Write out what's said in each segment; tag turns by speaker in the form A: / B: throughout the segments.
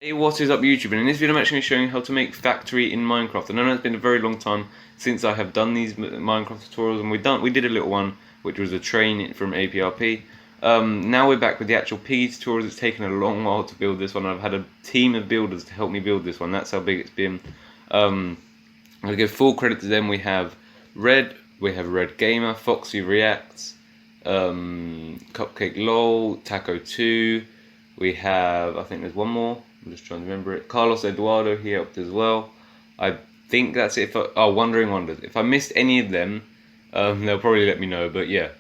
A: Hey, what is up YouTube? And in this video I'm actually showing you how to make factory in Minecraft. I know it's been a very long time since I have done these Minecraft tutorials, and we did a little one which was a train from APRP. Now we're back with the actual Piggy tutorials. It's taken a long while to build this one. I've had a team of builders to help me build this one. That's how big it's been. I'm going to give full credit to them. We have Red Gamer, Foxy Reacts, Cupcake LOL, Taco 2. We have, I think there's one more. I'm just trying to remember it. Carlos Eduardo, he helped as well. I think that's it. Wandering Wonders. If I missed any of them, they'll probably let me know. But yeah,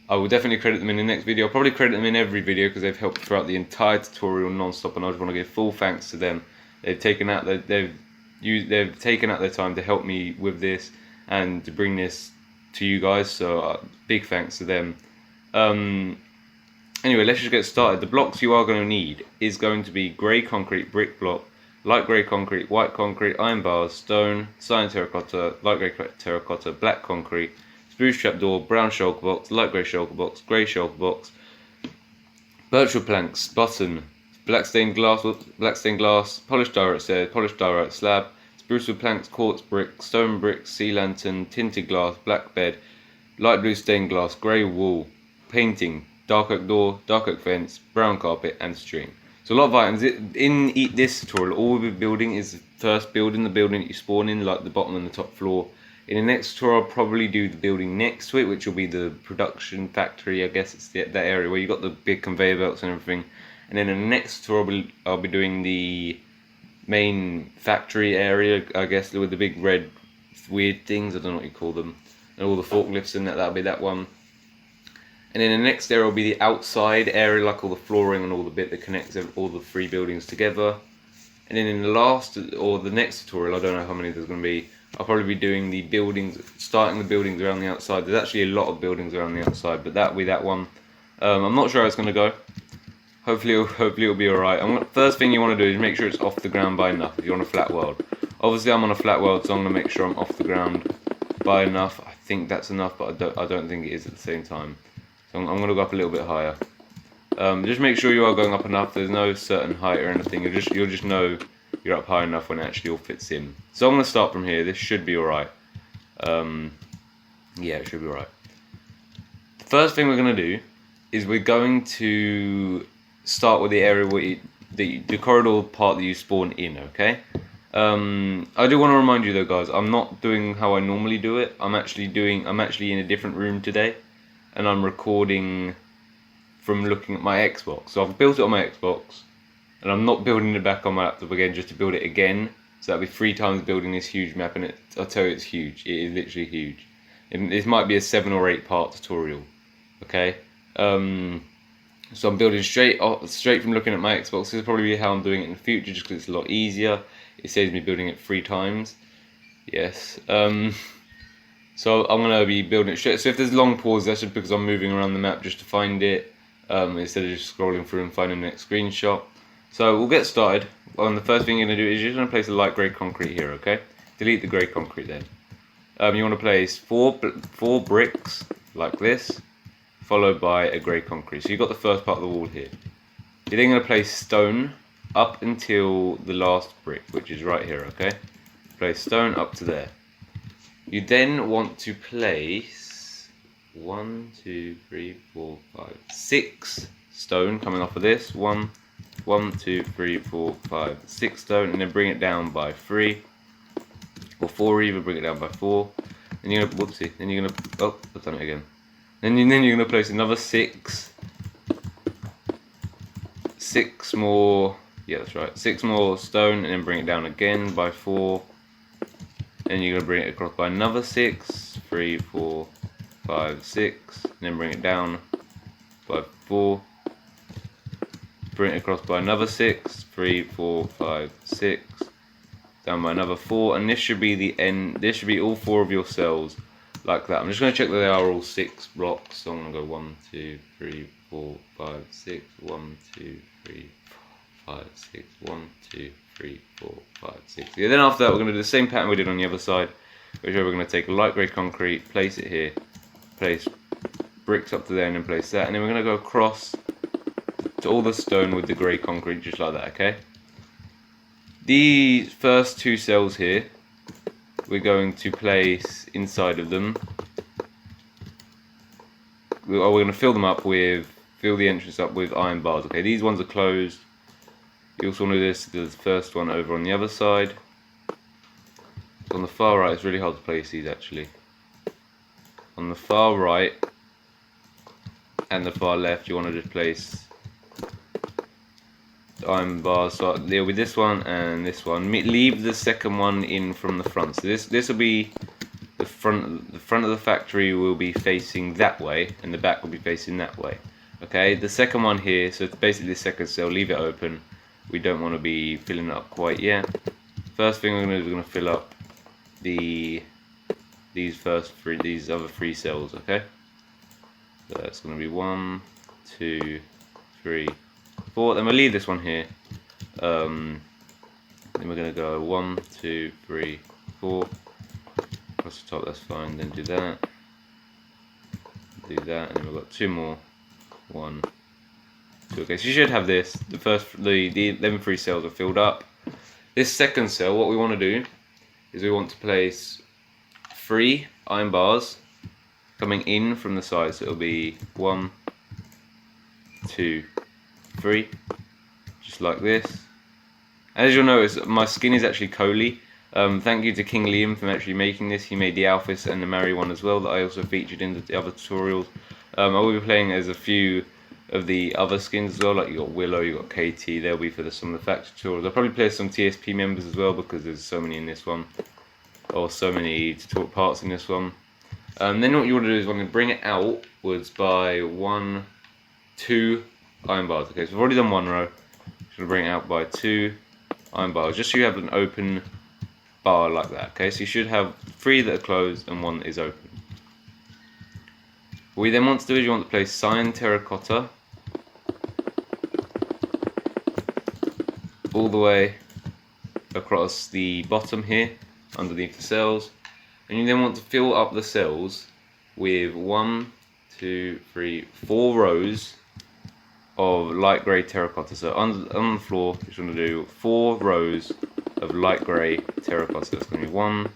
A: I will definitely credit them in the next video. I'll probably credit them in every video because they've helped throughout the entire tutorial non-stop, and I just want to give full thanks to them. They've taken out their time to help me with this and to bring this to you guys. So big thanks to them. Anyway, let's just get started. The blocks you are going to need is going to be grey concrete, brick block, light grey concrete, white concrete, iron bars, stone, cyan terracotta, light grey terracotta, black concrete, spruce trapdoor, brown shulker box, light grey shulker box, grey shulker box, birch wood planks, button, black stained glass, polished diorite stairs, polished diorite slab, spruce wood planks, quartz brick, stone brick, sea lantern, tinted glass, black bed, light blue stained glass, grey wool, painting, dark oak door, dark oak fence, brown carpet, and string. So a lot of items. In this tutorial, all we'll be building is first building the building that you spawn in, like the bottom and the top floor. In the next tutorial, I'll probably do the building next to it, which will be the production factory. I guess it's that area where you got the big conveyor belts and everything. And then in the next tutorial, I'll be doing the main factory area, I guess, with the big red weird things. I don't know what you call them, and all the forklifts and that'll be that one. And then the next area will be the outside area, like all the flooring and all the bit that connects all the three buildings together. And then in the last, or the next tutorial, I don't know how many there's going to be, I'll probably be doing the buildings, starting the buildings around the outside. There's actually a lot of buildings around the outside, but that'll be that one. I'm not sure how it's going to go. Hopefully it'll be alright. First thing you want to do is make sure it's off the ground by enough if you're on a flat world. Obviously I'm on a flat world, so I'm going to make sure I'm off the ground by enough. I think that's enough, but I don't think it is at the same time. So I'm going to go up a little bit higher. Just make sure you are going up enough. There's no certain height or anything. You'll just know you're up high enough when it actually all fits in. So I'm going to start from here. This should be alright. Yeah, it should be alright. The first thing we're going to do is we're going to start with the area where the corridor part that you spawn in, okay? I do want to remind you though, guys, I'm not doing how I normally do it. I'm actually in a different room today. And I'm recording from looking at my Xbox. So I've built it on my Xbox, and I'm not building it back on my laptop again just to build it again. So that'll be 3 times building this huge map, and I'll tell you, it's huge. It is literally huge. This might be a 7 or 8 part tutorial. Okay. So I'm building straight from looking at my Xbox. This is probably how I'm doing it in the future, just because it's a lot easier. It saves me building it 3 times. Yes. So I'm going to be building it straight. So if there's long pauses, that's just because I'm moving around the map just to find it, instead of just scrolling through and finding the next screenshot. So we'll get started. The first thing you're going to do is you're going to place a light grey concrete here, okay? Delete the grey concrete then. You want to place four bricks like this, followed by a grey concrete. So you've got the first part of the wall here. You're then going to place stone up until the last brick, which is right here, okay? Place stone up to there. You then want to place 6 stone coming off of this. 1, 2, 3, 4, 5, 6 stone, and then bring it down by 3 or 4 even. Bring it down by 4. Then you're gonna I've done it again. Then you're gonna place another 6 more. Yeah, that's right. 6 more stone, and then bring it down again by 4. Then you're going to bring it across by another 6, 3, 4, 5, 6, and then bring it down by 4. Bring it across by another 6, 3, 4, 5, 6, down by another 4, and this should be the end. This should be all 4 of your cells, like that. I'm just going to check that they are all 6 blocks. So I'm going to go 1, 2, 3, 4, 5, 6, 1, 2, 3, 4, 5, 6, 1, 2, 3, 4, 5, 6. Yeah, then after that, we're going to do the same pattern we did on the other side, which we're going to take a light grey concrete, place it here, place bricks up to there, and then place that, and then we're going to go across to all the stone with the grey concrete, just like that, okay? These first 2 cells here, we're going to place inside of them. We're going to fill the entrance up with iron bars. Okay, these ones are closed. You also want to do this to the first one over on the other side. On the far right, it's really hard to place these actually. On the far right and the far left, you want to just place the iron bars. So there'll be this one and this one. Leave the second one in from the front. So this will be the front. The front of the factory will be facing that way, and the back will be facing that way. Okay. The second one here. So it's basically the second cell. Leave it open. We don't want to be filling it up quite yet. First thing we're going to do is we're going to fill up these other 3 cells. Okay. So that's going to be 1, 2, 3, 4. Then we'll leave this one here. Then we're going to go 1, 2, 3, 4. Across the top, that's fine. Then do that. Do that, and then we've got 2 more. 1, 2. Okay, so you should have this. The 11 free cells are filled up. This second cell, what we want to do is we want to place 3 iron bars coming in from the side. So it'll be 1, 2, 3, just like this. As you'll notice, my skin is actually Coley. Thank you to KingLiam for actually making this. He made the Alphys and the Mary one as well that I also featured in the other tutorials. I will be playing as a few of the other skins as well, like you got Willow, you got KT. They'll be for some of the factory tutorials. I'll probably play some TSP members as well because there's so many in this one, or so many tutorial parts in this one. Then what you want to do is want to bring it outwards by 1, 2 iron bars. Okay, so we've already done 1 row. Just going to bring it out by 2 iron bars, just so you have an open bar like that. Okay, so you should have 3 that are closed and 1 that is open. What we then want to do is you want to place cyan terracotta all the way across the bottom here, underneath the cells, and you then want to fill up the cells with 1, 2, 3, 4 rows of light grey terracotta. So on the floor, you're just going to do 4 rows of light grey terracotta. So it's going to be 1,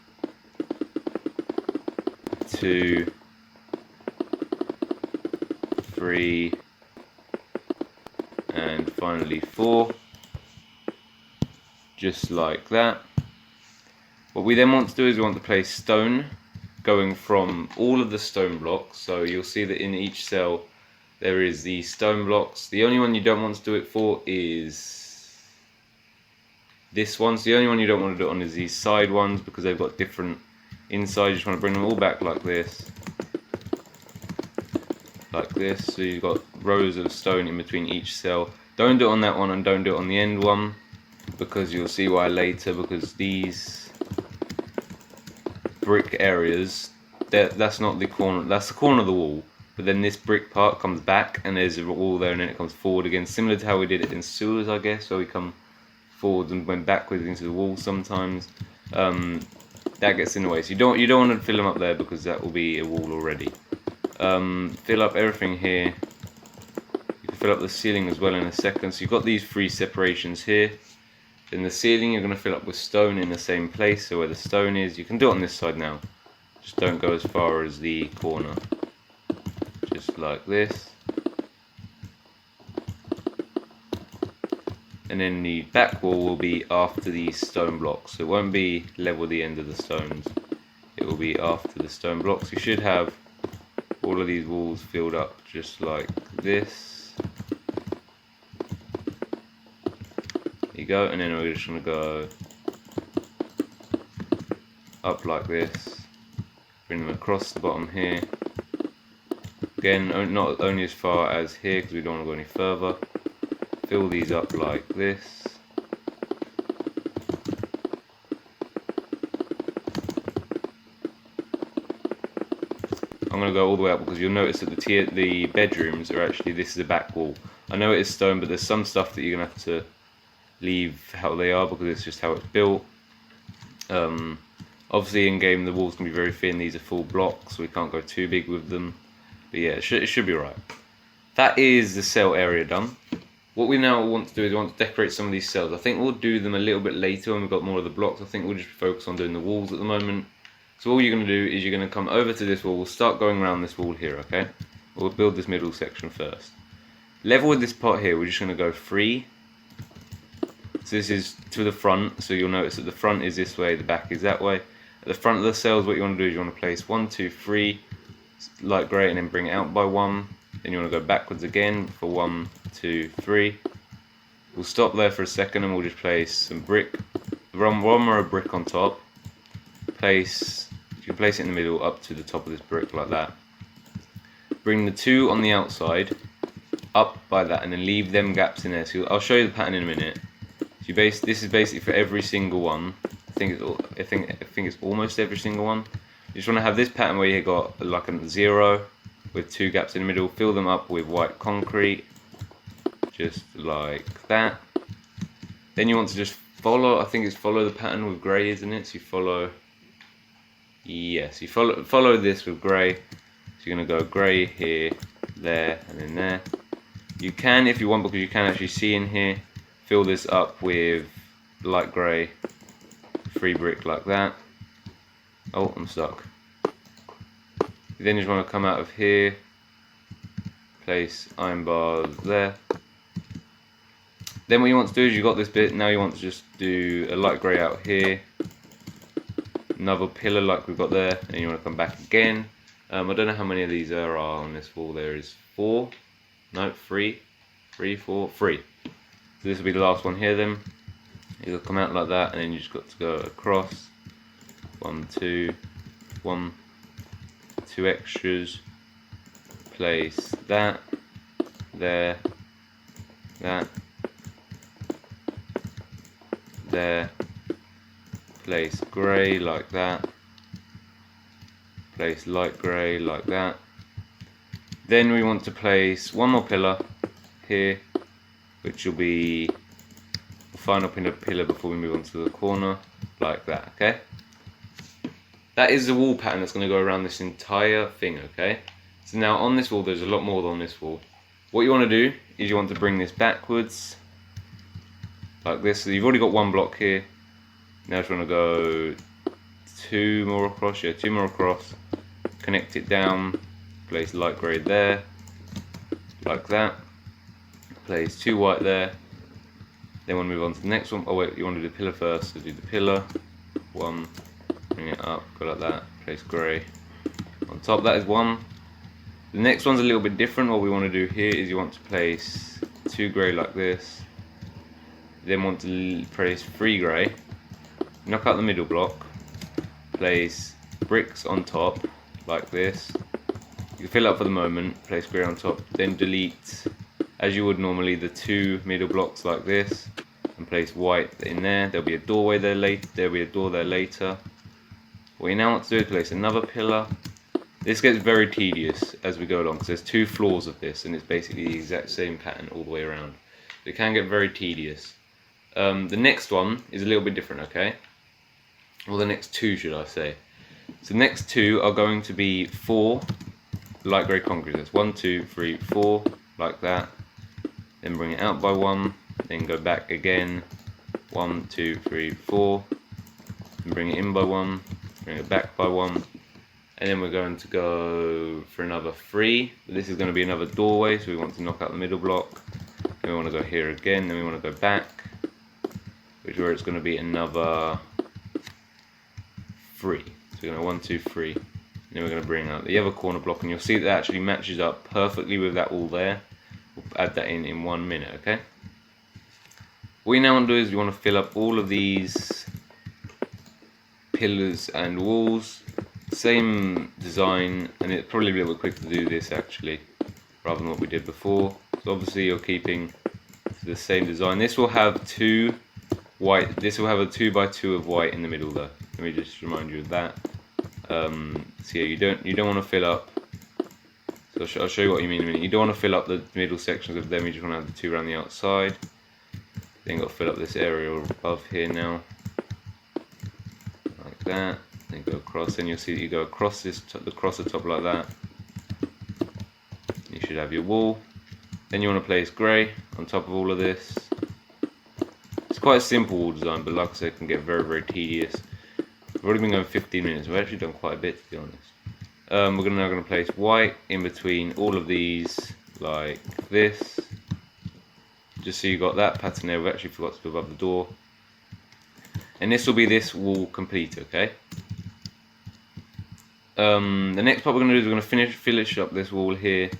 A: 2, 3, and finally 4, just like that. What we then want to do is we want to place stone going from all of the stone blocks. So you'll see that in each cell there is the stone blocks. The only one you don't want to do it for is this one. So the only one you don't want to do it on is these side ones because they've got different inside. You just want to bring them all back like this. Like this. So you've got rows of stone in between each cell. Don't do it on that one and don't do it on the end one, because you'll see why later, because these brick areas, that's not the corner, that's the corner of the wall, but then this brick part comes back and there's a wall there and then it comes forward again, similar to how we did it in sewers, I guess, where we come forwards and went backwards into the wall sometimes. That gets in the way, so you don't want to fill them up there because that will be a wall already. Fill up everything here. You can fill up the ceiling as well in a second. So you've got these 3 separations here. In the ceiling, you're going to fill up with stone in the same place, so where the stone is. You can do it on this side now, just don't go as far as the corner, just like this. And then the back wall will be after these stone blocks, so it won't be level the end of the stones, it will be after the stone blocks. You should have all of these walls filled up just like this. Go, and then we're just going to go up like this, bring them across the bottom here, again not only as far as here because we don't want to go any further. Fill these up like this, I'm going to go all the way up because you'll notice that the bedrooms are actually, this is a back wall. I know it is stone, but there's some stuff that you're going to have to leave how they are because it's just how it's built. Obviously in game the walls can be very thin, these are full blocks, so we can't go too big with them, but yeah, it should be right. That is the cell area done. What we now want to do is we want to decorate some of these cells. I think we'll do them a little bit later when we've got more of the blocks. I think we'll just focus on doing the walls at the moment. So all you're going to do is you're going to come over to this wall. We'll start going around this wall here, okay? We'll build this middle section first. Level with this part here, we're just going to go 3. So this is to the front, so you'll notice that the front is this way, the back is that way. At the front of the cells, what you want to do is you want to place 1, 2, 3, light grey, and then bring it out by 1. Then you want to go backwards again for 1, 2, 3. We'll stop there for a second and we'll just place some brick, one more a brick on top. You can place it in the middle up to the top of this brick like that. Bring the 2 on the outside up by that and then leave them gaps in there. So I'll show you the pattern in a minute. So this is basically for every single one. I think it's almost every single one. You just want to have this pattern where you got like a 0 with 2 gaps in the middle. Fill them up with white concrete, just like that. Then you want to just follow. I think it's follow the pattern with grey, isn't it? So you follow. Yes, you follow this with grey. So you're gonna go grey here, there, and then there. You can, if you want, because you can actually see in here, fill this up with light grey, 3 brick like that. Oh, I'm stuck. Then you just want to come out of here, place iron bars there. Then what you want to do is you've got this bit, now you want to just do a light grey out here, another pillar like we've got there, and you want to come back again. I don't know how many of these there are on this wall. There is 4, no, 3, 3, 4, 3. So this will be the last one here then. It'll come out like that, and then you just got to go across. 1, 2, 1, 2 extras. Place that, there, that, there. Place grey like that. Place light grey like that. Then we want to place one more pillar here, which will be the final pillar before we move on to the corner, like that, okay? That is the wall pattern that's going to go around this entire thing, okay? So now on this wall, there's a lot more on this wall. What you want to do is you want to bring this backwards, like this. So you've already got 1 block here. Now you want to go 2 more across, yeah, 2 more across. Connect it down, place light grey there, like that. Place 2 white there. Then we'll move on to the next one. Oh wait, you want to do the pillar first, so do the pillar. 1, bring it up, go like that, place grey on top. That is 1. The next one's a little bit different. What we want to do here is you want to place 2 grey like this. Then want to place 3 grey. Knock out the middle block. Place bricks on top like this. You can fill up for the moment. Place grey on top. Then delete, as you would normally, the 2 middle blocks like this, and place white in there. There'll be a doorway there later. There'll be a door there later. What you now want to do is place another pillar. This gets very tedious as we go along because there's 2 floors of this, and it's basically the exact same pattern all the way around. It can get very tedious. The next one is a little bit different, okay? Well, the next 2, should I say. So the next 2 are going to be 4 light grey concrete. That's 1, 2, 3, 4, like that. Then bring it out by 1, then go back again. 1, 2, 3, 4. And bring it in by 1, bring it back by 1. And then we're going to go for another 3. This is going to be another doorway, so we want to knock out the middle block. Then we want to go here again, then we want to go back, which is where it's going to be another 3. So we're going to 1, 2, 3. And then we're going to bring out the other corner block, and you'll see that actually matches up perfectly with that wall there. We'll add that in 1 minute, okay? What we now want to do is we want to fill up all of these pillars and walls. Same design, and it's probably a little bit quicker to do this actually, rather than what we did before. So obviously you're keeping to the same design. This will have 2 white. This will have a 2 by 2 of white in the middle though. Let me just remind you of that. So yeah, you don't want to fill up. So I'll show you what you mean in a minute. You don't want to fill up the middle sections of them. You just want to have the 2 around the outside. Then got to fill up this area above here now, like that. Then go across, and you'll see that you go across the top like that. You should have your wall. Then you want to place grey on top of all of this. It's quite a simple wall design, but like I said, it can get very, very tedious. We've already been going 15 minutes. We've actually done quite a bit, to be honest. We're now going to place white in between all of these, like this. Just so you got that pattern there. We actually forgot to put above the door. And this will be this wall complete, okay? The next part we're going to do is we're going to finish up this wall here,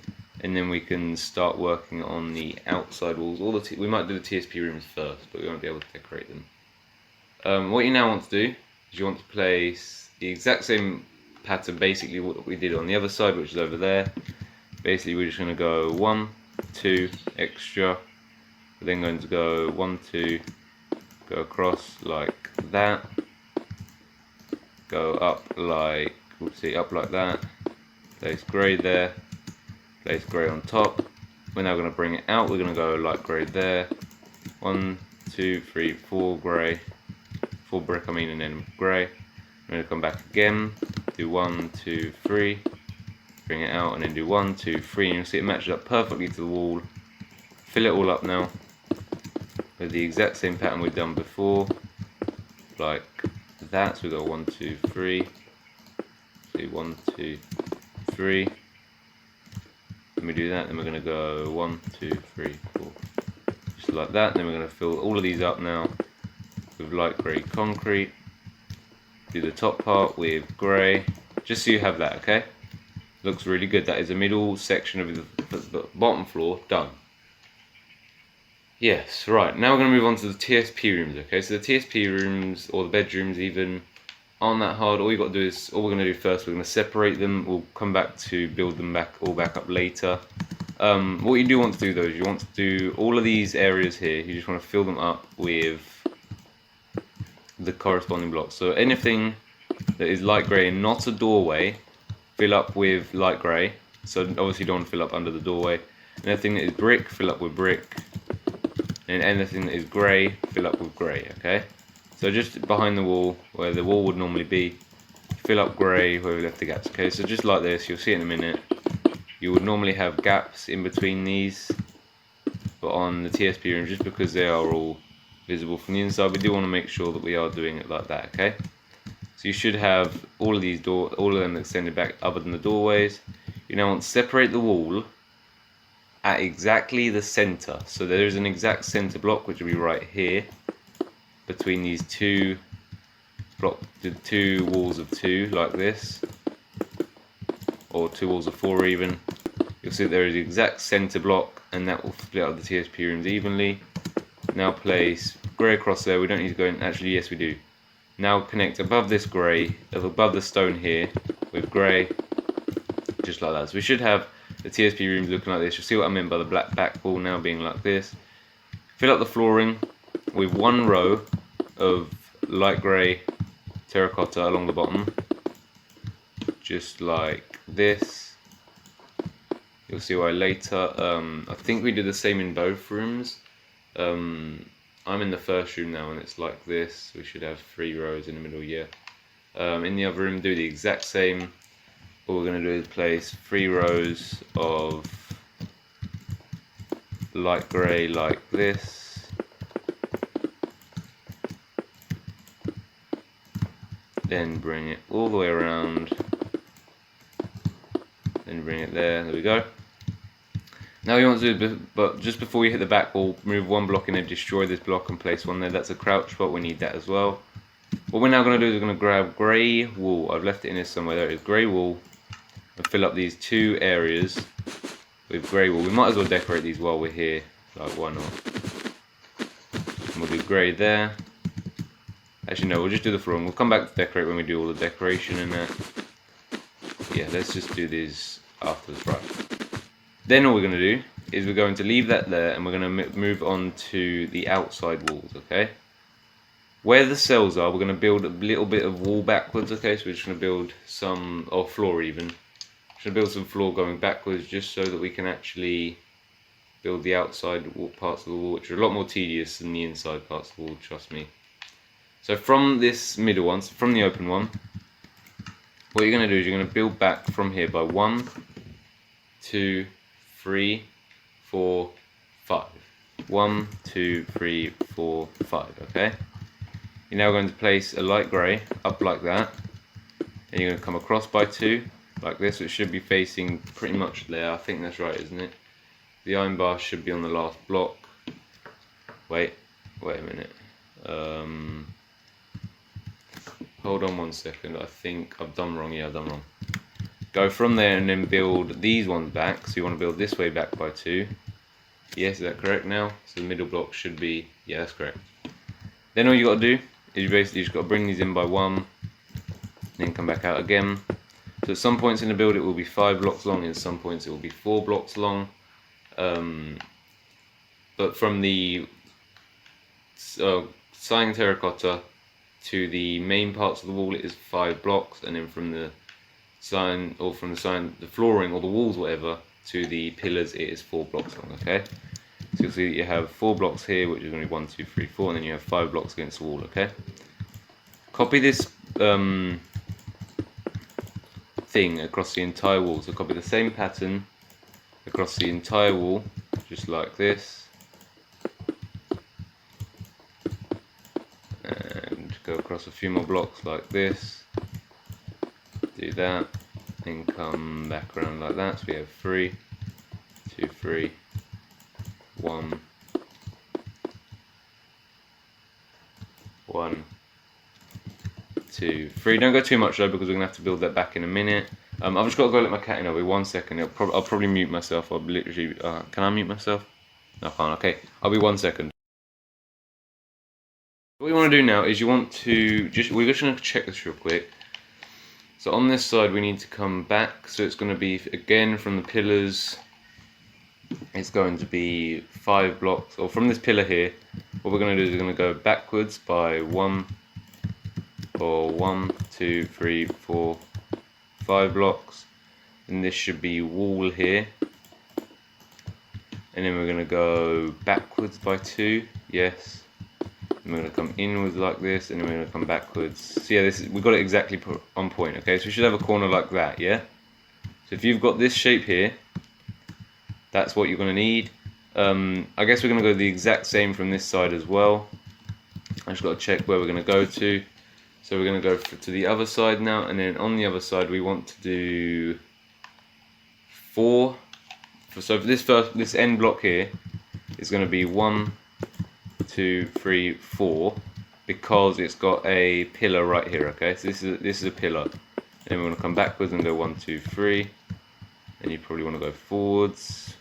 A: and then we can start working on the outside walls. We might do the TSP rooms first, but we won't be able to decorate them. What you now want to do is you want to place the exact same pattern, basically what we did on the other side, which is over there. Basically, we're just going to go 1, 2, extra. We're then going to go 1, 2, go across like that. Go up like, up like that. Place grey there. Place grey on top. We're now going to bring it out. We're going to go light grey there. 1, 2, 3, 4 grey. 4 brick, and then grey. We're going to come back again. Do 1, 2, 3. Bring it out and then do 1, 2, 3. And you'll see it matches up perfectly to the wall. Fill it all up now with the exact same pattern we've done before. Like that. So we've got 1, 2, 3. Do 1, 2, 3. When we do that, then we're going to go 1, 2, 3, 4. Just like that. Then we're going to fill all of these up now with light grey concrete. Do the top part with grey, just so you have that, okay? Looks really good. That is the middle section of the bottom floor done. Yes, right. Now we're going to move on to the TSP rooms, okay? So the TSP rooms, or the bedrooms even, aren't that hard. All we're going to do first, we're going to separate them. We'll come back to build them all back up later. What you do want to do though is you want to do all of these areas here. You just want to fill them up with the corresponding blocks. So anything that is light grey and not a doorway, fill up with light grey. So obviously you don't want to fill up under the doorway. And anything that is brick, fill up with brick. And anything that is grey, fill up with grey, okay? So just behind the wall, where the wall would normally be, fill up grey where we left the gaps, okay? So just like this, you'll see it in a minute. You would normally have gaps in between these, but on the TSP room, just because they are all visible from the inside, we do want to make sure that we are doing it like that, okay? So you should have all of them extended back other than the doorways. You now want to separate the wall at exactly the center. So there is an exact center block, which will be right here, between these two walls of 2, like this, or 2 walls of 4 even. You'll see there is the exact center block, and that will split up the TSP rooms evenly. Now place grey across there. We don't need to go in. Actually, yes, we do. Now connect above this grey, above the stone here, with grey, just like that. So we should have the TSP rooms looking like this. You'll see what I meant by the black back wall now being like this. Fill up the flooring with 1 row of light grey terracotta along the bottom, just like this. You'll see why later. I think we did the same in both rooms. I'm in the first room now and it's like this. We should have 3 rows in the middle, yeah. In the other room, do the exact same. What we're going to do is place 3 rows of light grey like this. Then bring it all the way around. Then bring it there. There we go. Now you want to do, but just before you hit the back wall, move 1 block in and destroy this block and place 1 there. That's a crouch spot. We need that as well. What we're now going to do is we're going to grab grey wool. I've left it in here somewhere. There it is, grey wool, and fill up these 2 areas with grey wool. We might as well decorate these while we're here. Like, why not? And we'll do grey there. Actually, no, we'll just do the flooring. We'll come back to decorate when we do all the decoration and that. Yeah, let's just do these afterwards, right? Then all we're going to do is we're going to leave that there and we're going to move on to the outside walls, okay? Where the cells are, we're going to build a little bit of wall backwards, okay? So we're just going to build some, or floor even. Just going to build some floor going backwards just so that we can actually build the outside parts of the wall, which are a lot more tedious than the inside parts of the wall, trust me. So from this middle one, from the open one, what you're going to do is you're going to build back from here by 1, 2, 3, 4, 5. 1, 2, 3, 4, 5. Okay. You're now going to place a light grey up like that, and you're going to come across by 2 like this. It should be facing pretty much there. I think that's right, isn't it? The iron bar should be on the last block. Wait a minute. Hold on 1 second. I think I've done wrong. Yeah, I've done wrong. Go from there and then build these ones back. So you want to build this way back by 2. Yes, is that correct now? So the middle block should be, yeah, that's correct. Then all you got to do is you basically just got to bring these in by 1, then come back out again. So at some points in the build it will be 5 blocks long, and at some points it will be 4 blocks long. But from the cyan terracotta to the main parts of the wall it is 5 blocks, and then from the the flooring or the walls, whatever, to the pillars it is 4 blocks long. Okay, so you'll see that you have 4 blocks here, which is going to be 1, 2, 3, 4, and then you have 5 blocks against the wall. Okay, copy this thing across the entire wall. So copy the same pattern across the entire wall, just like this, and go across a few more blocks like this. Do that, and come back around like that. So we have 3, 2, 3, 1, 1, 2, 3. Don't go too much though, because we're gonna have to build that back in a minute. I've just got to go let my cat in. I'll be 1 second. I'll probably mute myself. I'll literally. Can I mute myself? No, I can't. Okay, I'll be 1 second. What you want to do now is you want to we're just going to check this real quick. So on this side we need to come back. So it's going to be again from the pillars. It's going to be 5 blocks, or from this pillar here. What we're going to do is we're going to go backwards by 1, or 1, 2, 3, 4, 5 blocks, and this should be wall here, and then we're going to go backwards by 2, yes, and we're going to come inwards like this, and then we're going to come backwards. So yeah, we got it exactly on point. Okay, so we should have a corner like that. Yeah, so if you've got this shape here, that's what you're going to need. I guess we're going to go the exact same from this side as well. I just got to check where we're going to go to. So we're going to go to the other side now, and then on the other side we want to do 4. So for this end block here is going to be 1, 2, 3, 4, because it's got a pillar right here. Okay, so this is a pillar, and then we're going to come backwards and go 1, 2, 3, and you probably want to go forwards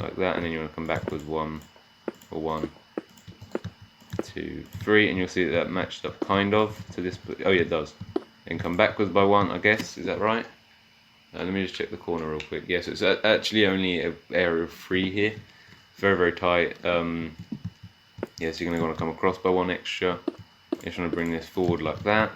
A: like that, and then you want to come backwards 1, or 1, 2, 3, and you'll see that matched up kind of to this. Oh yeah, it does. And come backwards by 1, I guess. Is that right? Let me just check the corner real quick. Yes, it's actually only an area of 3 here. Very, very tight. Yeah, so you're going to want to come across by 1 extra. You just want to bring this forward like that.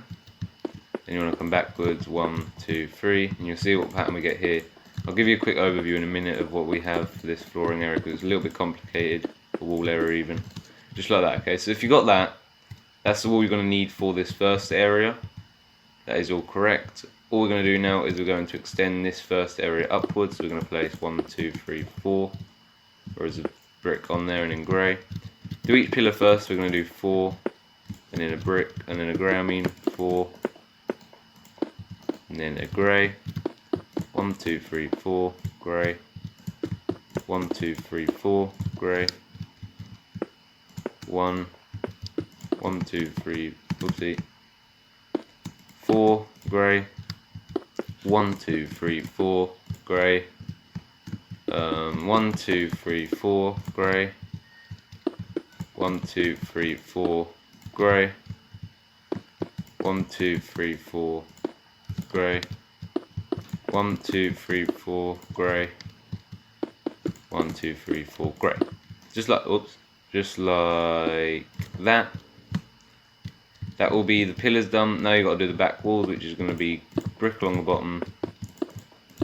A: Then you want to come backwards 1, 2, 3, and you'll see what pattern we get here. I'll give you a quick overview in a minute of what we have for this flooring area, because it's a little bit complicated, the wall area even. Just like that. Okay, so if you got that, that's the wall you're going to need for this first area. That is all correct. All we're going to do now is we're going to extend this first area upwards. So we're going to place 1, 2, 3, 4. There's a brick on there and in grey. Do each pillar first. We're going to do 4, and then a brick, and then a grey. I mean 4, and then a grey. 1, 2, 3, 4, grey. 1, 2, 3, 4, grey. 1, 1, 2, 3, oopsie, 4, grey. 1, 2, 3, 4, grey. 1, 2, 3, 4, grey. 1, 2, 3, 4, grey. 1, 2, 3, 4, grey. 1, 2, 3, 4, grey. 1, 2, 3, 4, grey. Just like, oops, just like that. That will be the pillars done. Now you've got to do the back walls, which is going to be brick along the bottom.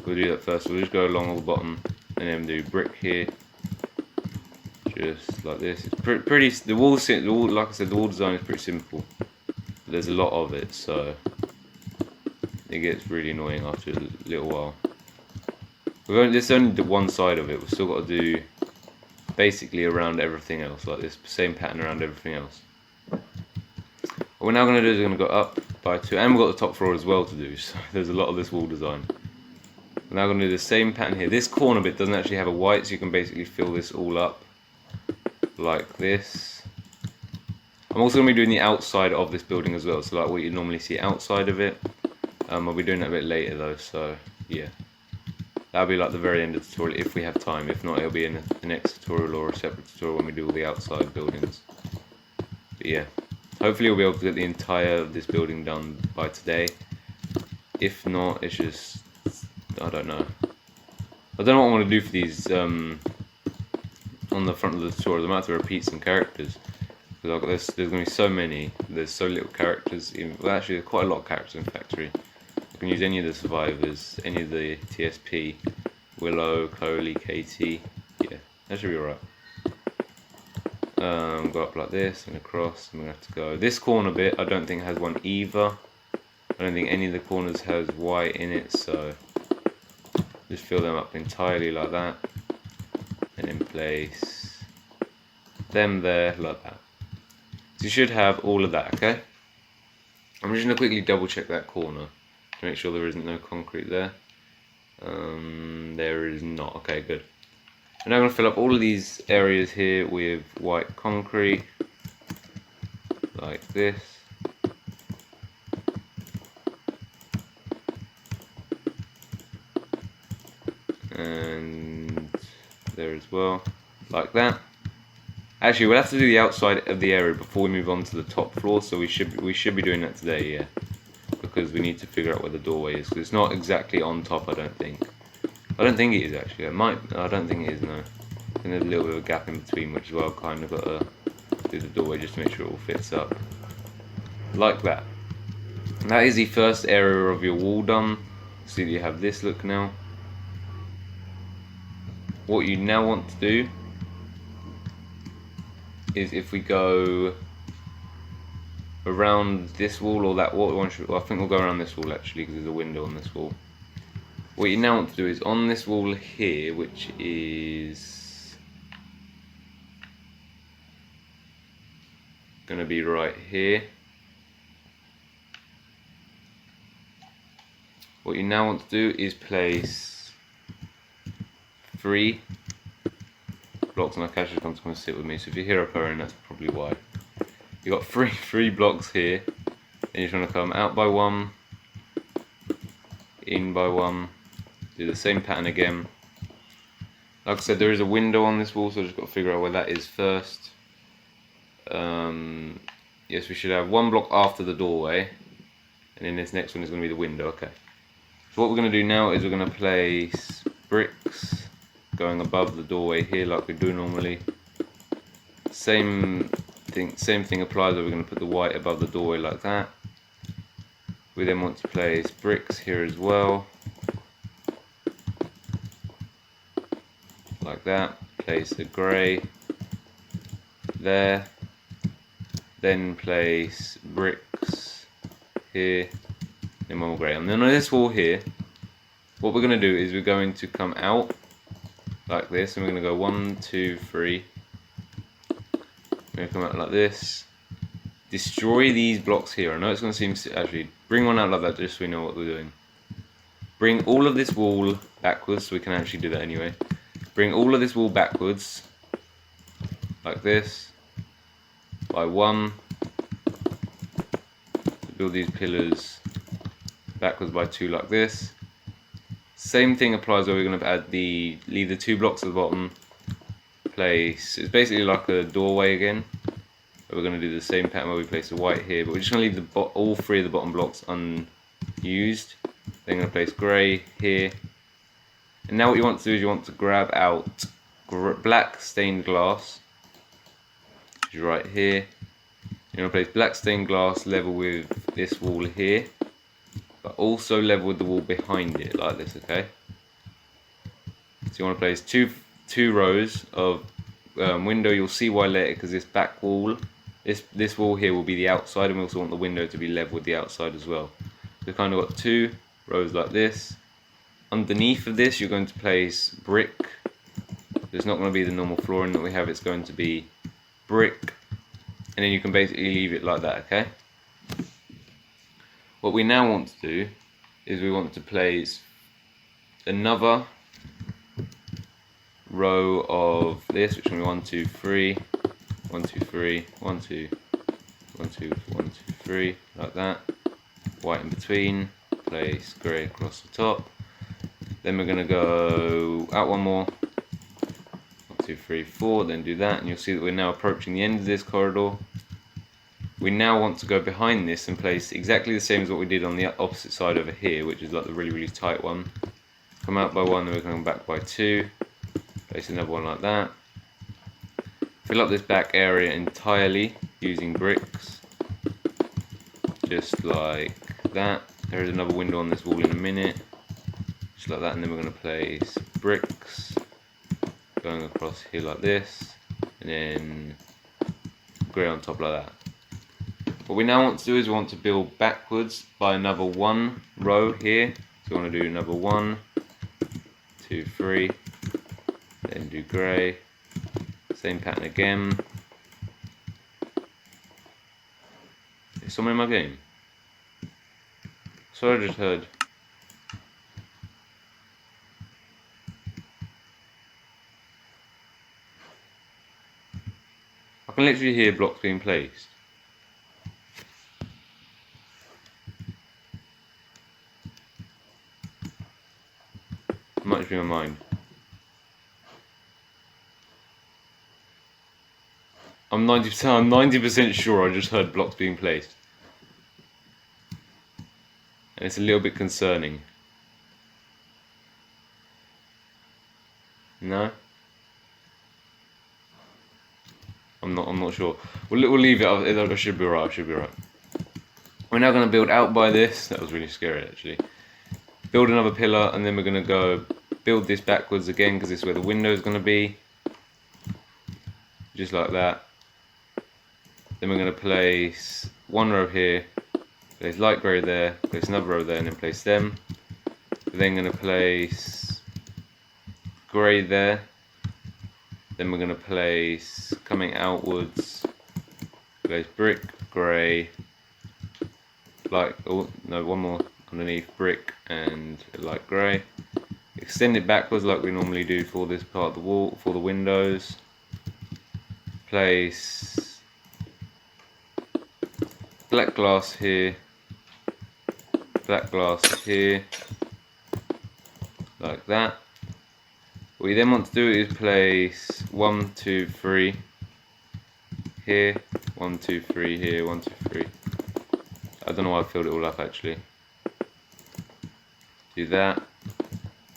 A: We'll do that first. We'll just go along all the bottom, and then do brick here, just like this. It's pretty. The wall, like I said, the wall design is pretty simple. But there's a lot of it, so it gets really annoying after a little while. This is only the one side of it. We've still got to do basically around everything else, like this same pattern around everything else. What we're now going to do is we're going to go up by 2, and we've got the top floor as well to do, so there's a lot of this wall design. We're now going to do the same pattern here. This corner bit doesn't actually have a white, so you can basically fill this all up like this. I'm also going to be doing the outside of this building as well, so like what you normally see outside of it. I'll be doing that a bit later though, so yeah. That'll be like the very end of the tutorial if we have time. If not, it'll be in the next tutorial or a separate tutorial when we do all the outside buildings. But yeah, hopefully we'll be able to get the entire of this building done by today. If not, it's just, I don't know. I don't know what I want to do for these on the front of the tutorial. I might have to repeat some characters. Because there's going to be so many. There's so little characters. Well, actually, there's quite a lot of characters in Factory. You can use any of the survivors, any of the TSP, Willow, Coley, Katie. Yeah, that should be alright. Go up like this and across. I'm going to have to go. This corner bit, I don't think has one either. I don't think any of the corners has white in it, so just fill them up entirely like that. And then place them there like that. So you should have all of that, okay? I'm just going to quickly double check that corner to make sure there isn't no concrete there. There is not. Okay, good. I'm now going to fill up all of these areas here with white concrete, like this. And there as well, like that. Actually, we'll have to do the outside of the area before we move on to the top floor, so we should be doing that today, yeah. Because we need to figure out where the doorway is, because it's not exactly on top, I don't think. I don't think it is actually. I don't think it is, no. And there's a little bit of a gap in between, which is why I've kind of got to do the doorway just to make sure it all fits up. Like that. And that is the first area of your wall done. See that you have this look now. What you now want to do is if we go around this wall or that wall, I think we'll go around this wall actually because there's a window on this wall. What you now want to do is on this wall here, which is going to be right here. What you now want to do is place 3 blocks, and my cat just comes to come and sit with me, so if you hear her purring, that's probably why. You've got three blocks here, and you're trying to come out by 1, in by 1, do the same pattern again. Like I said, there is a window on this wall, so I've just got to figure out where that is first. Yes, we should have 1 block after the doorway, and then this next one is going to be the window, okay. So what we're going to do now is we're going to place bricks going above the doorway here like we do normally. Same thing applies, we're going to put the white above the doorway like that. We then want to place bricks here as well. Like that. Place a grey there. Then place bricks here. Then one more grey. And then on this wall here, what we're going to do is we're going to come out like this, and we're going to go 1, 2, 3. We're going to come out like this. Destroy these blocks here. I know it's going to seem actually bring one out like that just so we know what we're doing. Bring all of this wall backwards, so we can actually do that anyway. Bring all of this wall backwards like this by 1. Build these pillars backwards by 2 like this. Same thing applies where we're going to add leave the 2 blocks at the bottom. Place, it's basically like a doorway again. But we're going to do the same pattern where we place the white here, but we're just going to leave all 3 of the bottom blocks unused. Then going to place grey here. And now what you want to do is you want to grab out black stained glass, which is right here. You're going to place black stained glass level with this wall here, but also level with the wall behind it, like this, okay? So you want to place two rows of window. You'll see why later, because this back wall, this wall here will be the outside, and we also want the window to be level with the outside as well. So we've kind of got 2 rows like this, underneath of this you're going to place brick. It's not going to be the normal flooring that we have, it's going to be brick, and then you can basically leave it like that, okay? What we now want to do is we want to place another row of this, which will be 1, 2, 3, 1, 2, 3, 1, 2, 1, 2, 1, 2, 3, like that. White in between, place grey across the top. Then we're going to go out one more, 1, 2, 3, 4, then do that, and you'll see that we're now approaching the end of this corridor. We now want to go behind this and place exactly the same as what we did on the opposite side over here, which is like the really tight one. Come out by 1, then we're coming back by 2, place another one like that. Fill up this back area entirely using bricks, just like that. There is another window on this wall in a minute, just like that, and then we're going to place bricks going across here like this, and then grey on top like that. What we now want to do is we want to build backwards by another 1 row here. So we want to do another 1, 2, 3, then do grey, same pattern again. Is someone in my game? So I just heard. I can literally hear blocks being placed. Might just be my mind. I'm 90% sure I just heard blocks being placed. And it's a little bit concerning. No? I'm not sure. We'll leave it. I should be right. We're now going to build out by this. That was really scary actually. Build another pillar, and then we're going to go build this backwards again, because this is where the window is going to be. Just like that. Then we're going to place 1 row here, place light grey there, place another row there, and then place them. We're then going to place grey there. Then we're going to place, coming outwards, place brick, grey, light, oh no, 1 more underneath, brick and light grey. Extend it backwards like we normally do for this part of the wall, for the windows. Place black glass here, black glass here, like that. What we then want to do is place 1, 2, 3 here, 1, 2, 3 here, 1, 2, 3. I don't know why I filled it all up actually. Do that.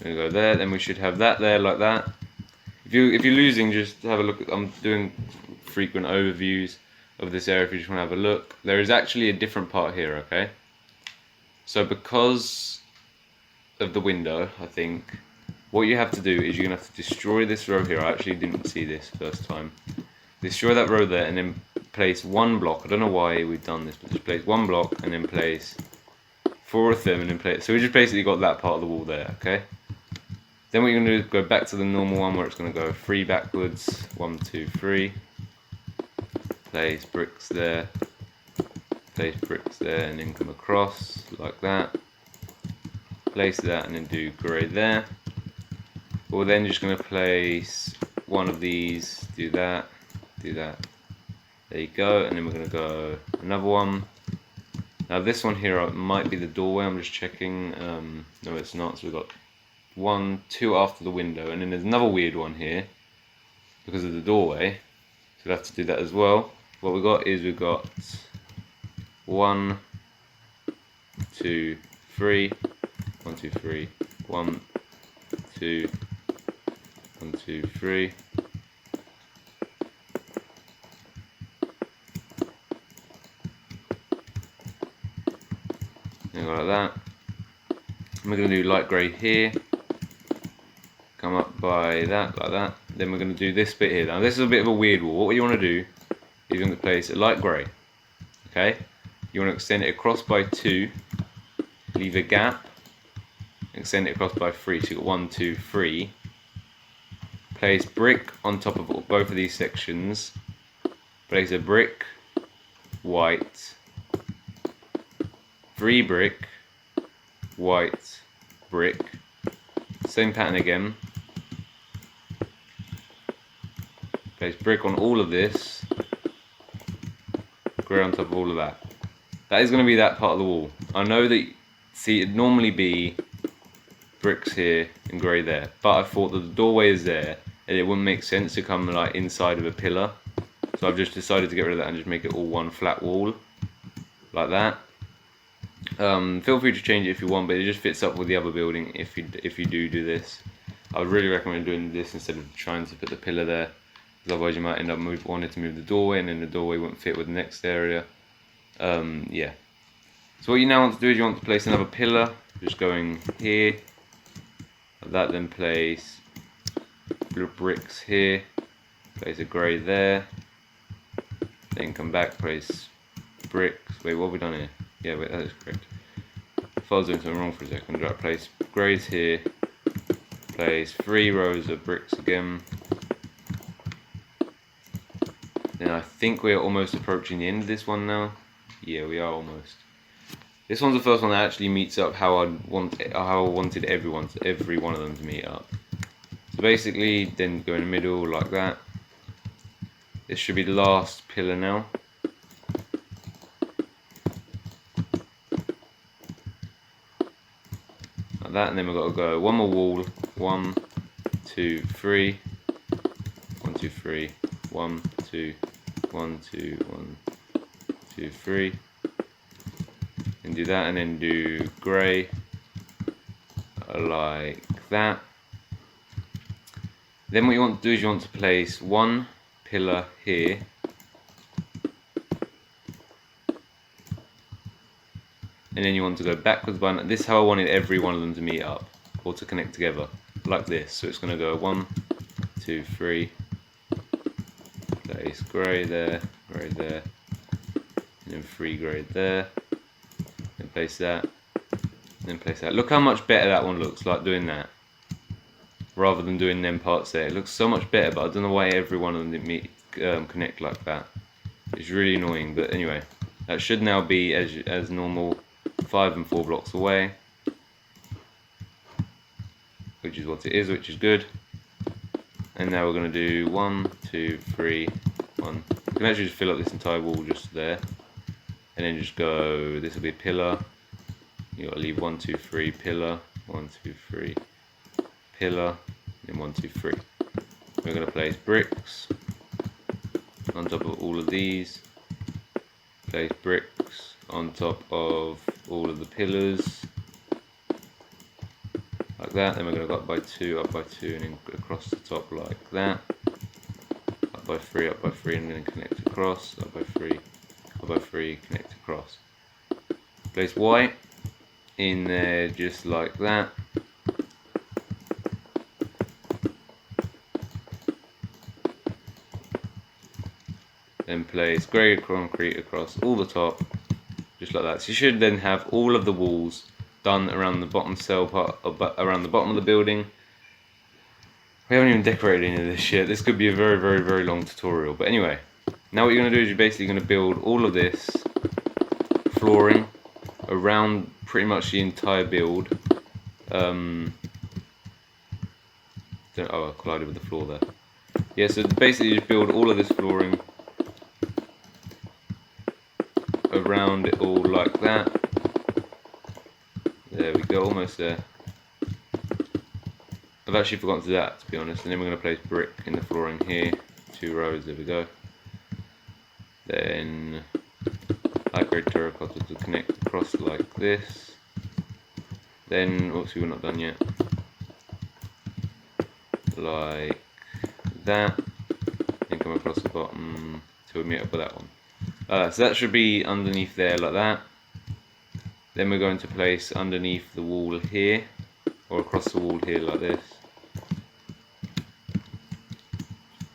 A: Then go there. Then we should have that there like that. If you're losing, just have a look. I'm doing frequent overviews of this area. If you just want to have a look, there is actually a different part here. Okay. So because of the window, I think what you have to do is you're gonna have to destroy this row here. I actually didn't see this first time. Destroy that row there, and then place 1 block. I don't know why we've done this, but just place 1 block and then place 4 of them and then place. So we just basically got that part of the wall there, okay? Then what you're going to do is go back to the normal one where it's going to go 3 backwards. 1, 2, 3. Place bricks there. Place bricks there and then come across like that. Place that and then do grey there. We're then just going to place 1 of these, do that, do that. There you go, and then we're going to go another one. Now this one here might be the doorway, I'm just checking. No it's not, so we've got 1, 2 after the window, and then there's another weird one here because of the doorway. So we'll have to do that as well. What we've got is we've got 1, 2, 3, 1, 2, 3, 1, 2, 1, 2, 3. Like that. And we're going to do light grey here. Come up by that, like that. Then we're going to do this bit here. Now this is a bit of a weird wall. What you want to do is you're going to place a light grey. Okay? You want to extend it across by 2. Leave a gap. extend it across by 3, so you got 1, 2, 3. Place brick on top of both of these sections. Place a brick, white, 3 brick, white, brick. Same pattern again. Place brick on all of this, grey on top of all of that. That is going to be that part of the wall. I know that, see, it'd normally be bricks here and grey there, but I thought that the doorway is there and it wouldn't make sense to come like inside of a pillar. So I've just decided to get rid of that and just make it all one flat wall, like that. Feel free to change it if you want, but it just fits up with the other building if you do this. I would really recommend doing this instead of trying to put the pillar there, because otherwise you might end up wanting to move the doorway and then the doorway won't fit with the next area. Yeah. So what you now want to do is you want to place another pillar, just going here, like that, then place blue bricks here, place a grey there, then come back, place bricks. Wait, what have we done here? Yeah, wait, that is correct. If I was doing something wrong for a second, right, place greys here, place 3 rows of bricks again. Then I think we're almost approaching the end of this one now. Yeah, we are almost. This one's the first one that actually meets up how I wanted every one of them to meet up. So basically, then go in the middle like that. This should be the last pillar now. Like that, and then we've got to go one more wall. 1, 2, 3. 1, 2, 3. 1, 2, 1, 2, 1, 2, 3. And do that, and then do grey like that. Then what you want to do is you want to place one pillar here, and then you want to go backwards by, this is how I wanted every one of them to meet up or to connect together, like this. So it's going to go 1, 2, 3, place grey there, and then 3 grey there, then place that, then place that. Look how much better that one looks, like doing that rather than doing them parts there. It looks so much better, but I don't know why every one of them didn't connect like that. It's really annoying, but anyway, that should now be as normal, 5 and 4 blocks away, which is what it is, which is good. And now we're going to do 1, 2, 3, 1. You can actually just fill up this entire wall just there, and then just go, this will be a pillar. You got to leave 1, 2, 3 pillar, 1, 2, 3 pillar, and 1, 2, 3. We're going to place bricks on top of all of these. Place bricks on top of all of the pillars, like that. Then we're going to go up by 2, and then across the top like that. Up by 3, and then connect across. Up by 3, connect across. Place white in there just like that. Then place grey concrete across all the top, just like that. So you should then have all of the walls done around the bottom cell part, around the bottom of the building. We haven't even decorated any of this shit. This could be a very, very, very long tutorial. But anyway, now what you're going to do is you're basically going to build all of this flooring around pretty much the entire build. Oh, I collided with the floor there. Yeah, so basically just build all of this flooring around it all like that. There we go, almost there. I've actually forgotten to do that, to be honest. And then we're going to place brick in the flooring here, 2 rows, there we go. Then light grey terracotta to connect across like this. Then, oops, we're not done yet. Like that. Then come across the bottom till we meet up with that one. So that should be underneath there like that. Then we're going to place underneath the wall here, or across the wall here like this.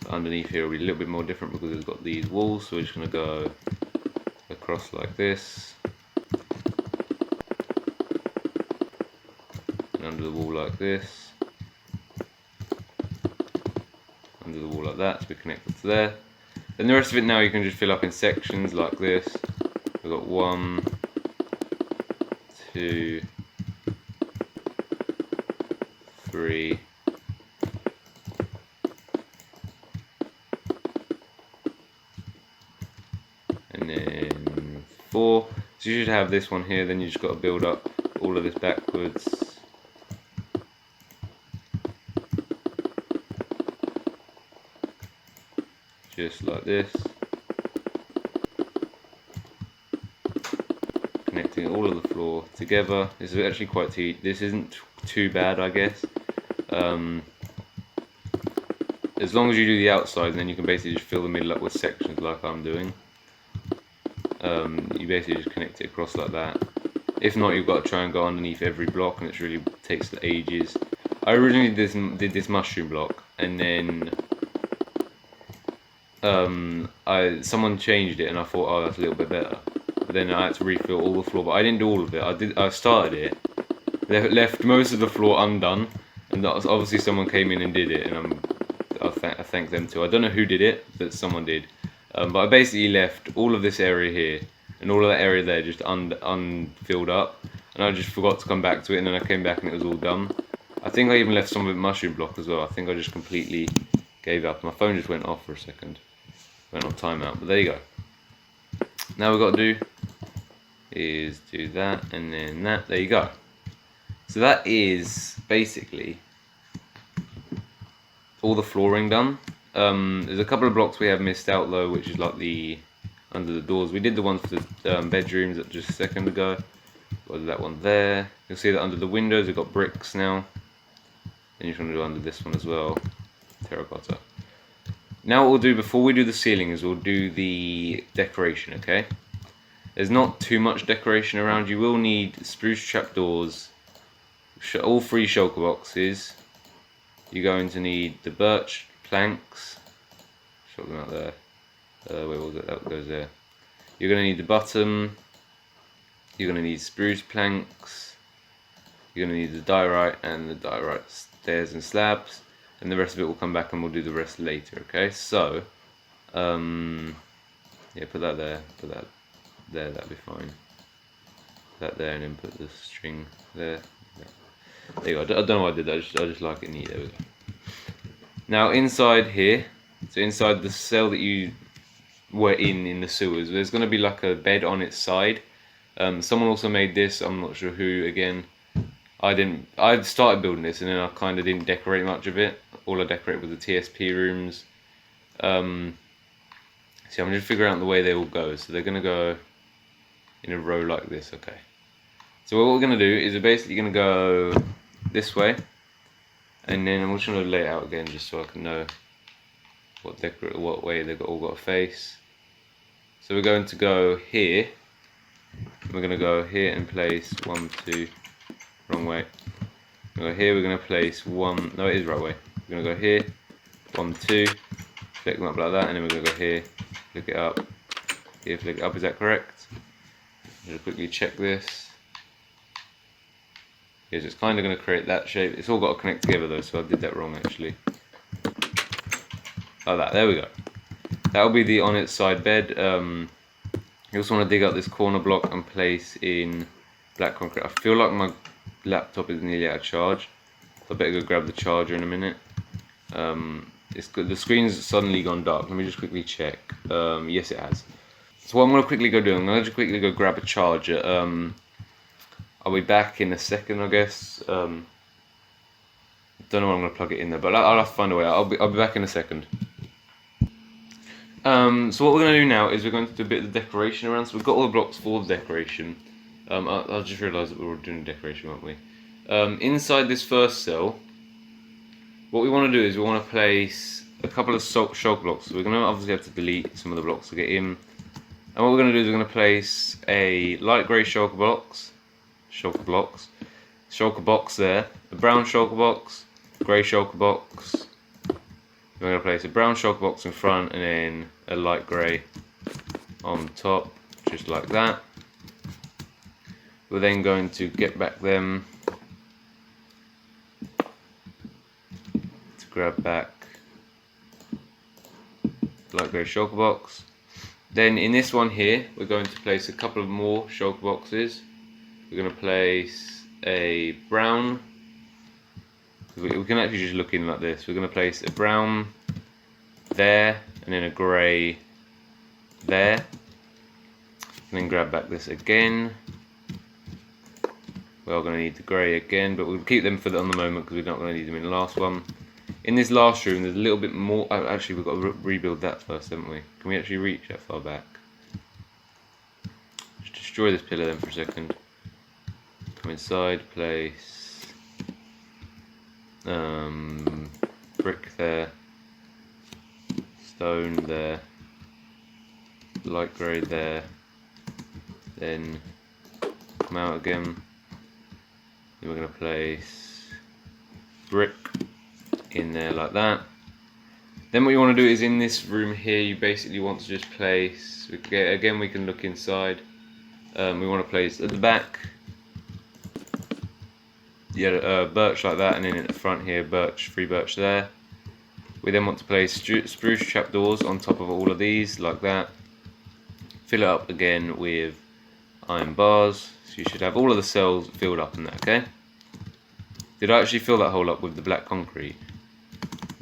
A: But underneath here will be a little bit more different because it's got these walls, so we're just going to go across like this. And under the wall like this, under the wall like that, so we connect it to there. Then the rest of it now you can just fill up in sections like this. We've got 1, 2, 3, and then 4. So you should have this one here, then you just got to build up all of this backwards. Just like this. Connecting all of the floor together. This is actually quite this isn't too bad, I guess. As long as you do the outside, then you can basically just fill the middle up with sections like I'm doing. You basically just connect it across like that. If not, you've got to try and go underneath every block, and it really takes ages. I originally did this mushroom block, and then someone changed it, and I thought, oh, that's a little bit better. But then I had to refill all the floor, but I didn't do all of it. I started it, left most of the floor undone, and that was obviously someone came in and did it, and I thank them too. I don't know who did it, but someone did. But I basically left all of this area here and all of that area there just unfilled up, and I just forgot to come back to it, and then I came back and it was all done. I think I even left some of it mushroom block as well. I think I just completely gave up. My phone just went off for a second. Went on timeout, but there you go. Now we've got to do is do that and then that. There you go. So that is basically all the flooring done. There's a couple of blocks we have missed out though, which is like the under the doors. We did the one for the bedrooms just a second ago. Got that one there. You'll see that under the windows we've got bricks now. Then you just want to do under this one as well, terracotta. Now what we'll do before we do the ceiling is we'll do the decoration, okay? There's not too much decoration around. You will need spruce trapdoors, all 3 shulker boxes. You're going to need the birch planks. Show them out there. Where was it? That goes there. You're going to need the bottom. You're going to need spruce planks. You're going to need the diorite and the diorite stairs and slabs. And the rest of it will come back and we'll do the rest later, okay? So, yeah, put that there, put that there, that'll be fine. Put that there and then put the string there. There you go, I don't know why I did that, I just like it neat, there we go. Now inside here, so inside the cell that you were in the sewers, there's going to be like a bed on its side. Someone also made this, I'm not sure who again. I started building this and then I kind of didn't decorate much of it. All I decorated was the TSP rooms. See, I'm just figuring out the way they all go. So they're going to go in a row like this, okay. So what we're going to do is we're basically going to go this way. And then I'm just going to lay it out again just so I can know what way they've all got to face. So we're going to go here. We're going to go here and place 1, 2, wrong way. We're going to go here, we're going to place 1, no it is right way. We're going to go here, 1, 2, flick them up like that, and then we're going to go here, flick it up, here, flick it up, is that correct? Just quickly check this. Yes, it's kind of going to create that shape. It's all got to connect together though, so I did that wrong actually. Like that, there we go. That will be the on its side bed. You also want to dig up this corner block and place in black concrete. I feel like my laptop is nearly out of charge, so I better go grab the charger in a minute. It's good. The screen's suddenly gone dark. Let me just quickly check. Yes, it has. So what I'm going to quickly go do, I'm going to just quickly go grab a charger. I'll be back in a second, I guess. Don't know when I'm going to plug it in there, but I'll have to find a way. I'll be back in a second. So what we're going to do now is we're going to do a bit of the decoration around. So we've got all the blocks for the decoration. I just realised that we were doing decoration, weren't we? Inside this first cell, what we want to do is we want to place a couple of shulker blocks. So we're going to obviously have to delete some of the blocks to get in. And what we're going to do is we're going to place a light grey shulker box there, a brown shulker box, grey shulker box. We're going to place a brown shulker box in front and then a light grey on top, just like that. We're then going to get back them grab back light grey shulker box. Then in this one here, we're going to place a couple of more shulker boxes. We're going to place a brown. We can actually just look in like this. We're going to place a brown there, and then a grey there. And then grab back this again. We're going to need the grey again, but we'll keep them on the moment because we're not going to need them in the last one. In this last room, there's a little bit more. Oh, actually, we've got to rebuild that first, haven't we? Can we actually reach that far back? Just destroy this pillar then for a second. Come inside, place brick there, stone there, light grey there, then come out again. Then we're going to place brick in there like that. Then what you want to do is in this room here, you basically want to just place, again we can look inside, we want to place at the back, birch like that, and then in the front here, birch, free birch there. We then want to place spruce trapdoors on top of all of these like that. Fill it up again with iron bars, so you should have all of the cells filled up in that, okay? Did I actually fill that hole up with the black concrete?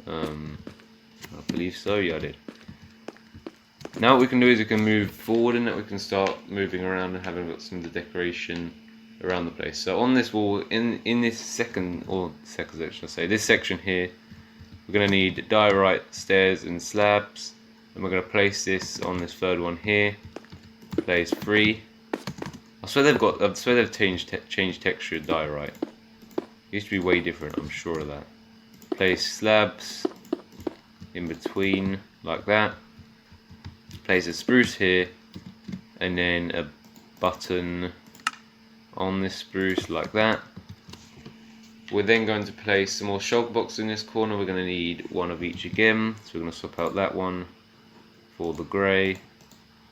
A: I believe so, yeah I did. Now what we can do is we can move forward and that we can start moving around and having got some of the decoration around the place. So on this wall, in this second section I say, this section here, we're going to need diorite stairs and slabs, and we're going to place this on this third one here. Place 3. I swear they've changed texture of diorite. It used to be way different, I'm sure of that. Place slabs in between like that. Place a spruce here, and then a button on this spruce like that. We're then going to place some more shulker boxes in this corner. We're going to need one of each again, so we're going to swap out that one for the grey.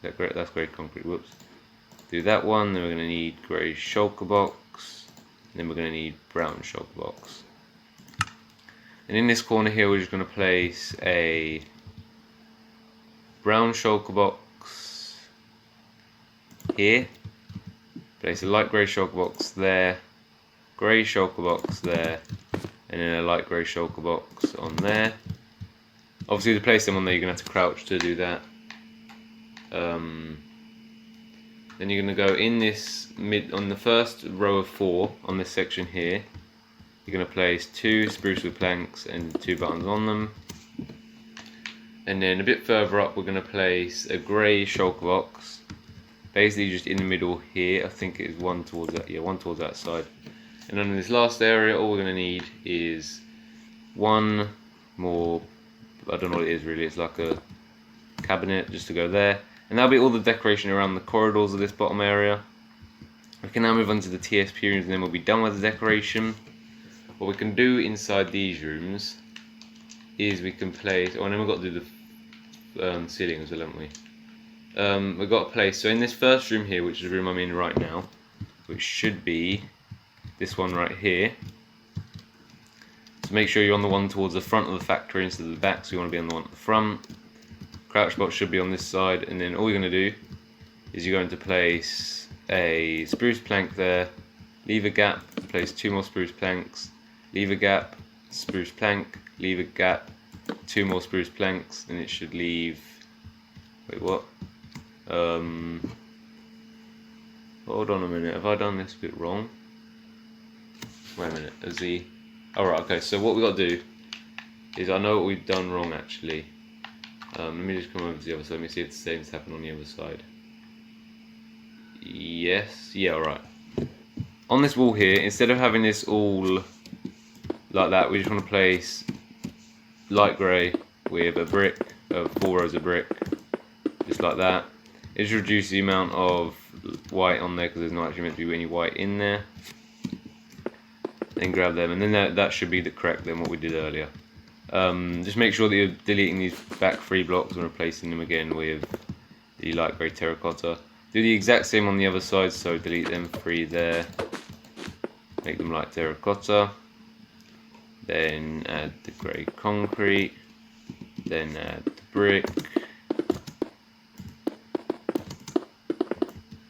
A: That's grey concrete. Whoops. Do that one. Then we're going to need grey shulker box. Then we're going to need brown shulker box. And in this corner here, we're just going to place a brown shulker box here. Place a light grey shulker box there, grey shulker box there, and then a light grey shulker box on there. Obviously, to place them on there, you're going to have to crouch to do that. Then you're going to go in this on the first row of 4 on this section here. You're going to place 2 spruce wood planks and 2 buttons on them. And then a bit further up, we're going to place a grey shulker box. Basically just in the middle here. I think it is one towards that, yeah, one towards that side. And then in this last area, all we're going to need is one more, I don't know what it is really, it's like a cabinet just to go there. And that'll be all the decoration around the corridors of this bottom area. We can now move on to the TSP rooms and then we'll be done with the decoration. What we can do inside these rooms is we can place, and then we've got to do the ceiling as well, haven't we? We've got a place, so in this first room here, which is the room I'm in right now, which should be this one right here. So make sure you're on the one towards the front of the factory instead of the back, so you want to be on the one at the front. Crouch box should be on this side, and then all you're going to do is you're going to place a spruce plank there, leave a gap, place 2 more spruce planks, leave a gap, spruce plank, leave a gap, 2 more spruce planks, and it should leave, wait what? Hold on a minute, have I done this bit wrong? Wait a minute, alright, okay, so what we've got to do is, I know what we've done wrong actually. Let me just come over to the other side, let me see if the same's happened on the other side. Yes, yeah, alright. On this wall here, instead of having this all like that, we just want to place light grey with a brick, 4 rows of brick, just like that. It just reduces the amount of white on there because there's not actually meant to be any white in there. Then grab them, and then that should be the correct then what we did earlier. Just make sure that you're deleting these back 3 blocks and replacing them again with the light grey terracotta. Do the exact same on the other side, so delete them 3 there, make them light terracotta. then add the grey concrete, then add the brick,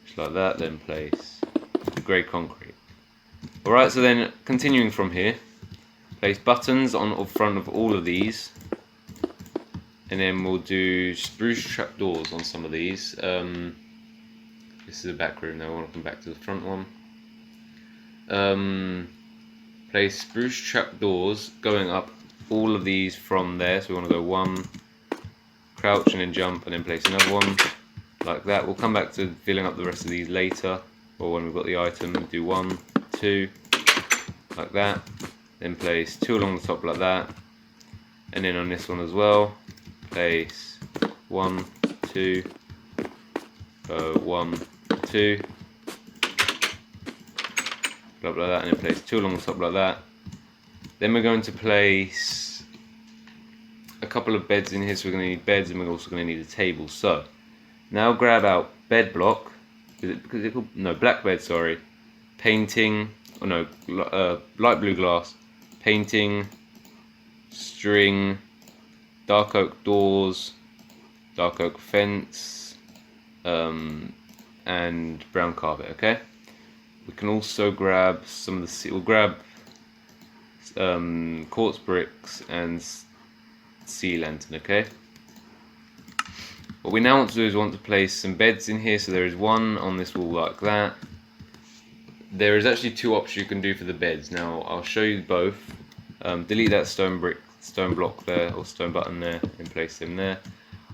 A: just like that, then place the grey concrete. Alright, so then continuing from here, place buttons on the front of all of these, and then we'll do spruce trapdoors on some of these. This is the back room now, I want to come back to the front one. Place spruce trapdoors going up all of these from there, so we want to go one, crouch and then jump, and then place another one like that. We'll come back to filling up the rest of these later, or when we've got the item. Do 1, 2, like that, then place 2 along the top like that, and then on this one as well, place 1, 2, go 1, 2, like that, and then place 2 along the top like that. Then we're going to place a couple of beds in here, so we're going to need beds, and we're also going to need a table. So now grab out bed block, black bed, sorry, painting, light blue glass, painting, string, dark oak doors, dark oak fence, and brown carpet. Okay. We can also grab some of the. We'll grab quartz bricks and sea lantern. Okay. What we now want to do is we want to place some beds in here. So there is one on this wall like that. There is actually 2 options you can do for the beds. Now I'll show you both. Delete that stone block there, or stone button there, and place them there.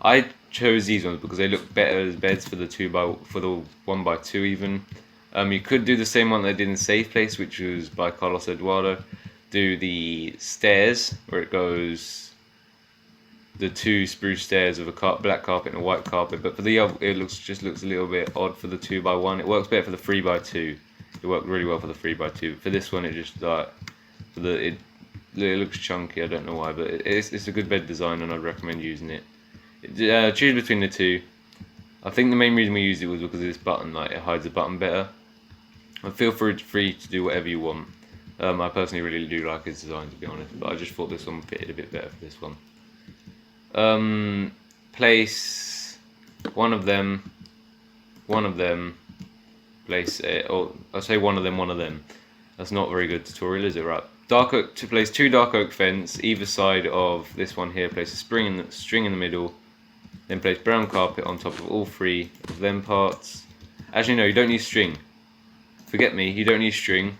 A: I chose these ones because they look better as beds for the 1x2 even. You could do the same one they did in Safe Place, which was by Carlos Eduardo. Do the stairs where it goes the 2 spruce stairs with a black carpet and a white carpet. But for the other, it just looks a little bit odd for the 2x1. It works better for the 3x2. It worked really well for the 3x2. For this one, it just it looks chunky. I don't know why, but it's a good bed design, and I'd recommend using it. Choose between the 2. I think the main reason we used it was because of this button, like it hides the button better. And feel free to do whatever you want. I personally really do like his design, to be honest, but I just thought this one fitted a bit better for this one. Place one of them, place it, or I say one of them. That's not a very good tutorial, is it? Right. Dark oak, to place 2 dark oak fence either side of this one here. Place a string in the middle. Then place brown carpet on top of all 3 of them parts. Actually, no, you don't need string. Forget me, you don't need string.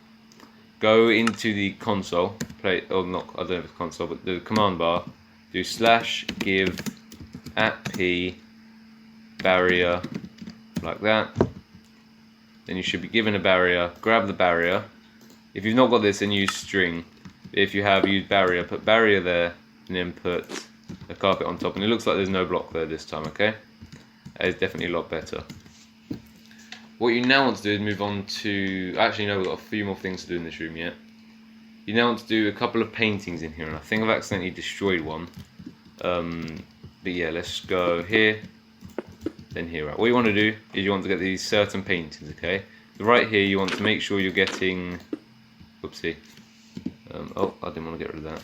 A: Go into the console, I don't know if it's console, but the command bar. Do /give @p barrier, like that. Then you should be given a barrier. Grab the barrier. If you've not got this, then use string. If you have, use barrier. Put barrier there, and then put a carpet on top. And it looks like there's no block there this time, okay? That is definitely a lot better. What you now want to do is move on to... Actually, no, we've got a few more things to do in this room yet. You now want to do a couple of paintings in here, and I think I've accidentally destroyed one. But yeah, let's go here, then here. Right. What you want to do is you want to get these certain paintings, okay? So right here, you want to make sure you're getting... Whoopsie. Oh, I didn't want to get rid of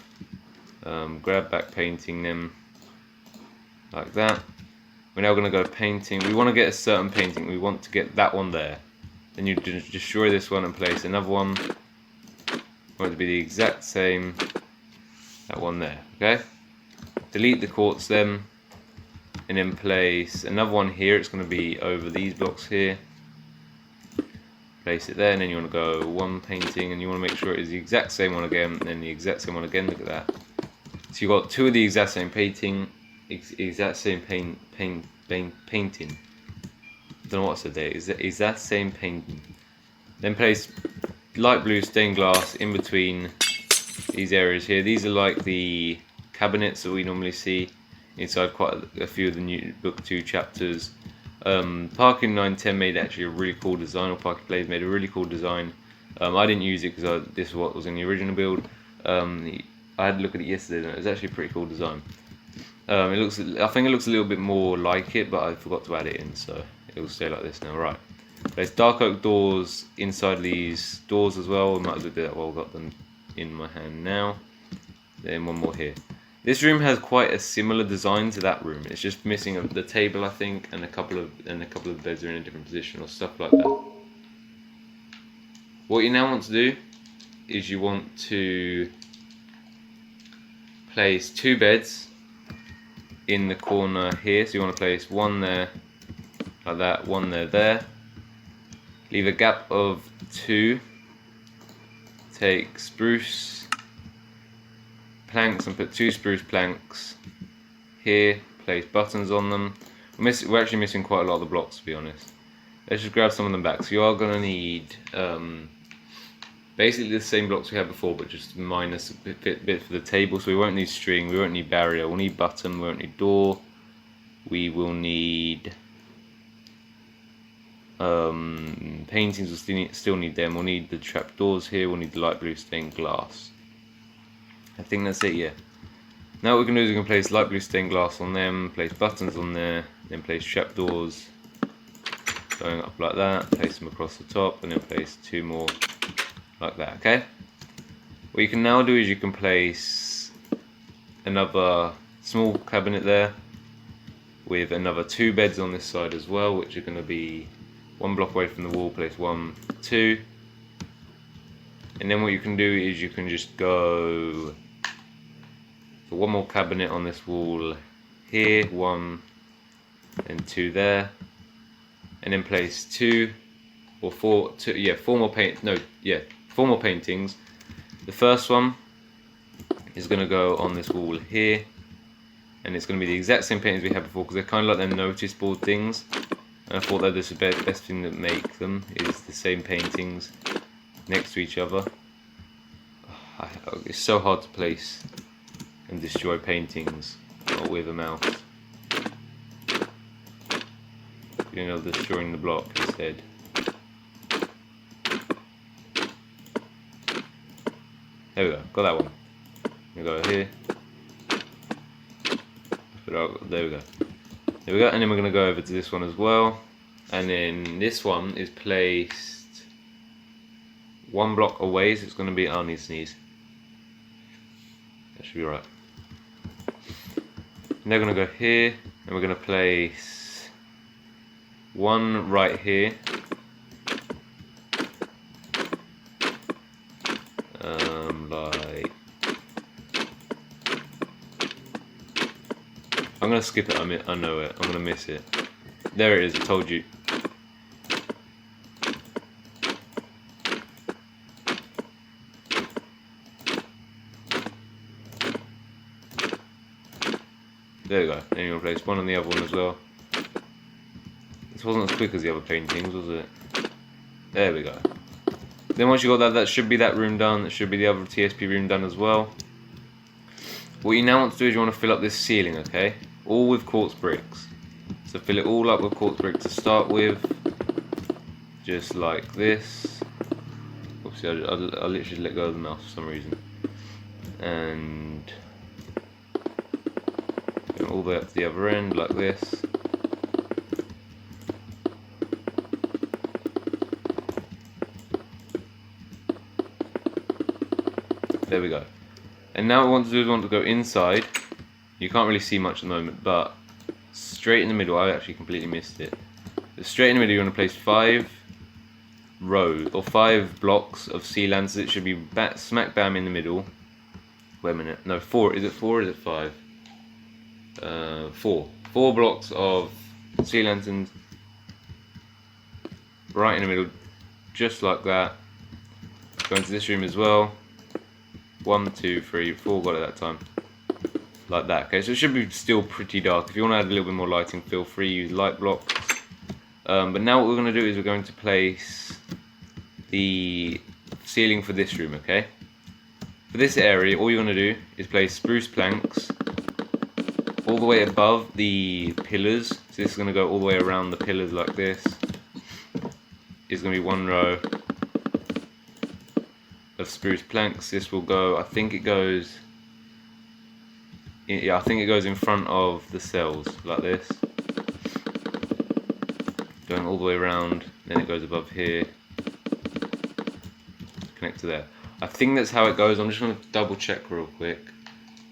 A: that. Grab back painting them, like that. We're now going to go painting. We want to get a certain painting. We want to get that one there. Then you destroy this one and place another one. We want it to be the exact same. That one there. Okay. Delete the quartz then, and then place another one here. It's going to be over these blocks here. Place it there, and then you want to go 1 painting, and you want to make sure it is the exact same one again, and then the exact same one again. Look at that. So you've got 2 of the exact same painting. Exact same painting. I don't know what I said there. Exact same painting. Then place light blue stained glass in between these areas here. These are like the cabinets that we normally see inside quite a few of the new book 2 chapters. Parking 910 made actually a really cool design, or Parking Plays made a really cool design. I didn't use it because this is what was in the original build. I had a look at it yesterday, and it was actually a pretty cool design. I think it looks a little bit more like it, but I forgot to add it in, so it will stay like this now. Right. There's dark oak doors inside these doors as well. I might as well do that while I've got them in my hand now. then one more here. This room has quite a similar design to that room. It's just missing the table, I think, and a couple of beds are in a different position or stuff like that. What you now want to do is you want to place 2 beds in the corner here. So you want to place one there, like that, one there. Leave a gap of 2. Take spruce planks and put 2 spruce planks here. Place buttons on them. We're actually missing quite a lot of the blocks, to be honest. Let's just grab some of them back. So you are going to need basically the same blocks we had before, but just minus a bit for the table. So we won't need string, we won't need barrier, we'll need button, we won't need door. We will need paintings, we'll still need them. We'll need the trapdoors here, we'll need the light blue stained glass. I think that's it, yeah. Now what we can do is we can place light blue stained glass on them, place buttons on there, then place trapdoors going up like that, place them across the top, and then place 2 more like that, okay? What you can now do is you can place another small cabinet there with another 2 beds on this side as well, which are going to be 1 block away from the wall. Place 1, 2, and then what you can do is you can just go for 1 more cabinet on this wall here, 1 and 2 there, and then place 2 or 4, 4 more paintings. The first one is going to go on this wall here, and it's going to be the exact same paintings we had before, because they're kind of like them notice board things, and I thought that this is the best thing to make them is the same paintings next to each other. It's so hard to place and destroy paintings with a mouse. You know, destroying the block instead. There we go, got that one. We go here. There we go. There we go, and then we're going to go over to this one as well. And then this one is placed 1 block away, so it's going to be, I need to sneeze. That should be right. And they're going to go here, and we're going to place 1 right here. I'm going to skip it, I know it, I'm going to miss it. There it is, I told you. There we go, then you're going to place 1 on the other one as well. This wasn't as quick as the other paintings, was it? There we go. Then once you got that, that should be that room done, that should be the other TSP room done as well. What you now want to do is you want to fill up this ceiling, okay? All with quartz bricks. So fill it all up with quartz bricks to start with. Just like this. Obviously I literally let go of the mouse for some reason. And go all the way up to the other end like this. There we go. And now what we want to do is we want to go inside. You can't really see much at the moment, but straight in the middle, I actually completely missed it. But straight in the middle, you want to place 5 rows or 5 blocks of sea lanterns. It should be smack bam in the middle. Wait a minute, no, 4. Is it 4 or is it 5? 4. 4 blocks of sea lanterns right in the middle, just like that. Go into this room as well. 1, 2, 3, 4, got it that time. Like that, okay, so it should be still pretty dark. If you want to add a little bit more lighting, feel free, use light blocks. But now what we're going to do is we're going to place the ceiling for this room, okay? For this area, all you're going to do is place spruce planks all the way above the pillars. So this is going to go all the way around the pillars like this. It's going to be 1 row of spruce planks. This will go, I think it goes in front of the cells like this, going all the way around, then it goes above here, connect to there. I think that's how it goes. I'm just going to double check real quick.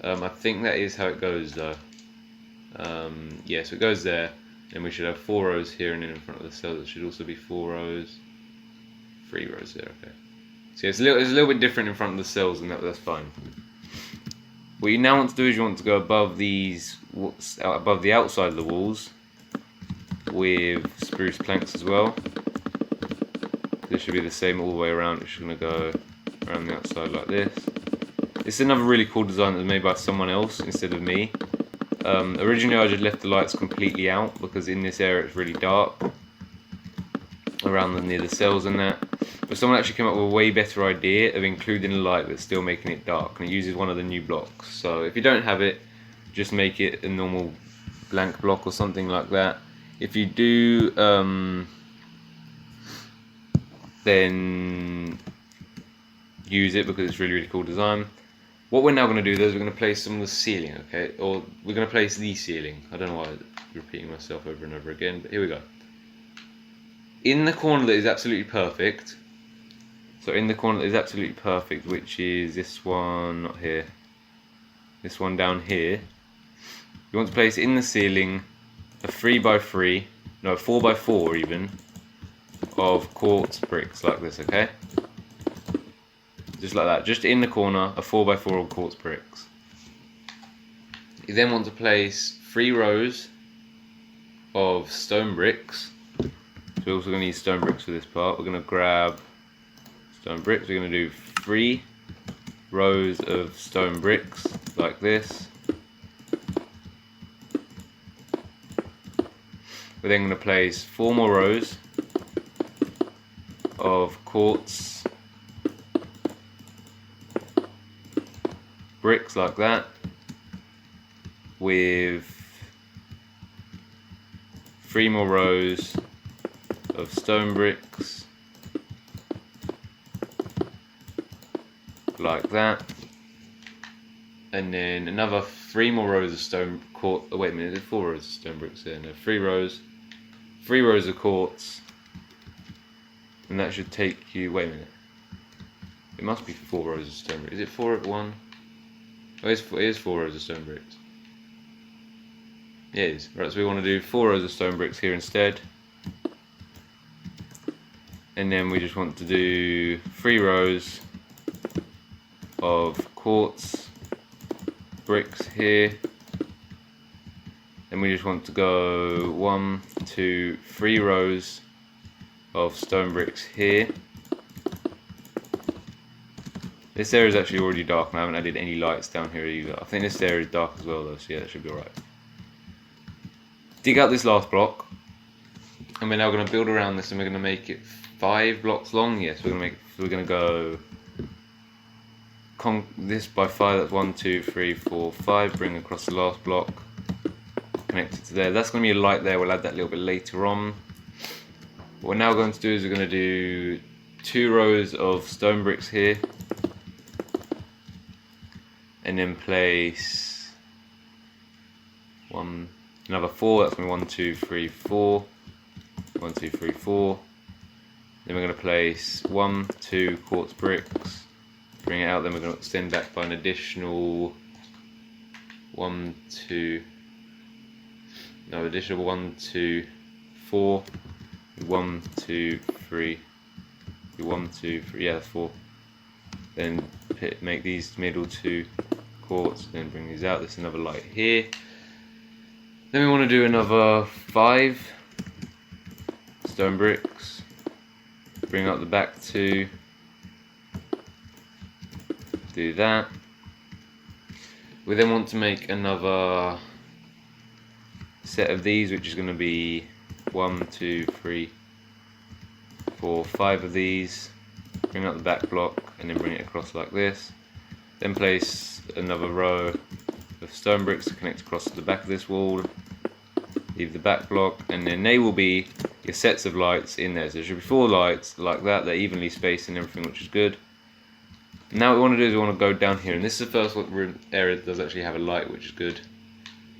A: I think that is how it goes though. Yeah, so it goes there, and we should have 4 rows here, and then in front of the cell there should also be 4 rows, 3 rows there. Okay. So yeah, it's a little bit different in front of the cells, and that's fine. What you now want to do is you want to go above these, above the outside of the walls, with spruce planks as well. This should be the same all the way around. It's going to go around the outside like this. This is another really cool design that was made by someone else instead of me. Originally I just left the lights completely out because in this area it's really dark around near the cells and that. But someone actually came up with a way better idea of including a light but still making it dark, and it uses one of the new blocks. So if you don't have it, just make it a normal blank block or something like that. If you do, then use it because it's really cool design. What we're now going to do though is we're going to place some of the ceiling, okay? Or we're going to place the ceiling. I don't know why I'm repeating myself over and over again, but here we go. In the corner that is absolutely perfect, so in the corner that is absolutely perfect, which is this one, not here, this one down here, you want to place in the ceiling a 3x3, no, a 4x4 even, of quartz bricks like this, okay? Just like that, just in the corner, a 4x4 of quartz bricks. You then want to place 3 rows of stone bricks. So we're also going to need stone bricks for this part. We're going to grab stone bricks. We're going to do 3 rows of stone bricks like this. We're then going to place 4 more rows of quartz bricks like that, with 3 more rows of stone bricks like that, and then another 3 more rows of stone quartz. Oh, wait a minute, there's 4 rows of stone bricks there. No, 3 rows of quartz, and that should take you. Wait a minute, it must be 4 rows of stone bricks. Is it 4 at 1? Oh, it is 4 rows of stone bricks. Yeah, it is. Right, so we want to do 4 rows of stone bricks here instead. And then we just want to do 3 rows of quartz bricks here. Then we just want to go 1, 2, 3 rows of stone bricks here. This area is actually already dark and I haven't added any lights down here either. I think this area is dark as well though, so yeah, that should be alright. Dig out this last block, and we're now going to build around this, and we're going to make it 5 blocks long. Yes, we're going to go this by 5. That's 1, 2, 3, 4, 5. Bring across the last block, connect it to there. That's going to be a light there. We'll add that a little bit later on. What we're now going to do is we're going to do 2 rows of stone bricks here, and then place another 4. That's going to be 1, 2, 3, 4. 1, 2, 3, 4. Then we're going to place 1, 2 quartz bricks. Bring it out. Then we're going to extend that by an additional 1, 2. No, additional 1, 2, 4. 1, 2, 3. 1, 2, 3. Yeah, that's 4. Then make these middle 2 quartz. Then bring these out. There's another light here. Then we want to do another 5 stone bricks. Bring up the back 2. Do that. We then want to make another set of these, which is going to be 1, 2, 3, 4, 5 of these. Bring up the back block and then bring it across like this. Then place another row of stone bricks to connect across the back of this wall. Leave the back block, and then they will be your sets of lights in there. So there should be 4 lights like that. They're evenly spaced and everything, which is good. Now what we want to do is we want to go down here, and this is the first room area that does actually have a light, which is good.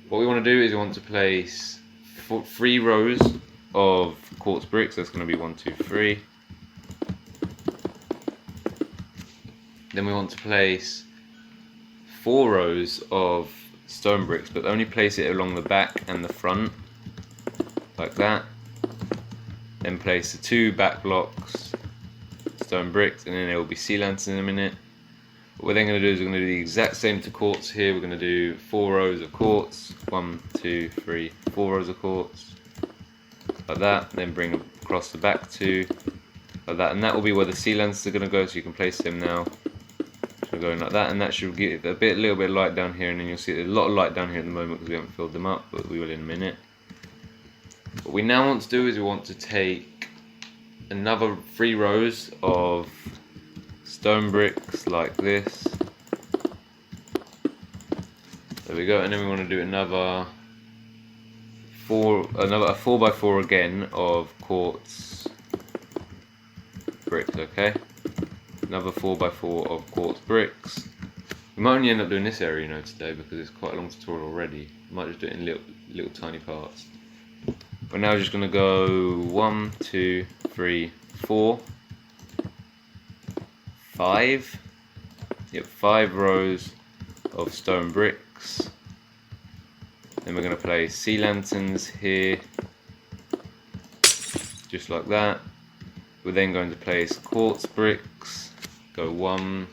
A: What we want to do is we want to place 3 rows of quartz bricks. That's going to be 1, 2, 3. Then we want to place 4 rows of stone bricks, but only place it along the back and the front, like that. Then place the 2 back blocks, stone bricks, and then there will be sea lanterns in a minute. What we're then going to do is we're going to do the exact same to quartz here. We're going to do 4 rows of quartz, 1, 2, 3, 4 rows of quartz, like that. Then bring across the back 2, like that, and that will be where the sea lanterns are going to go. So you can place them now. So going like that, and that should give a little bit of light down here, and then you'll see there's a lot of light down here at the moment because we haven't filled them up, but we will in a minute. What we now want to do is we want to take another 3 rows of stone bricks like this. There we go, and then we want to do another 4x4 again of quartz bricks. Okay, another 4x4 of quartz bricks. We might only end up doing this area, today because it's quite a long tutorial already. We might just do it in little tiny parts. We're now just going to go 1, 2, 3, 4, 5. Yep, 5 rows of stone bricks. Then we're going to place sea lanterns here, just like that. We're then going to place quartz bricks. Go 1,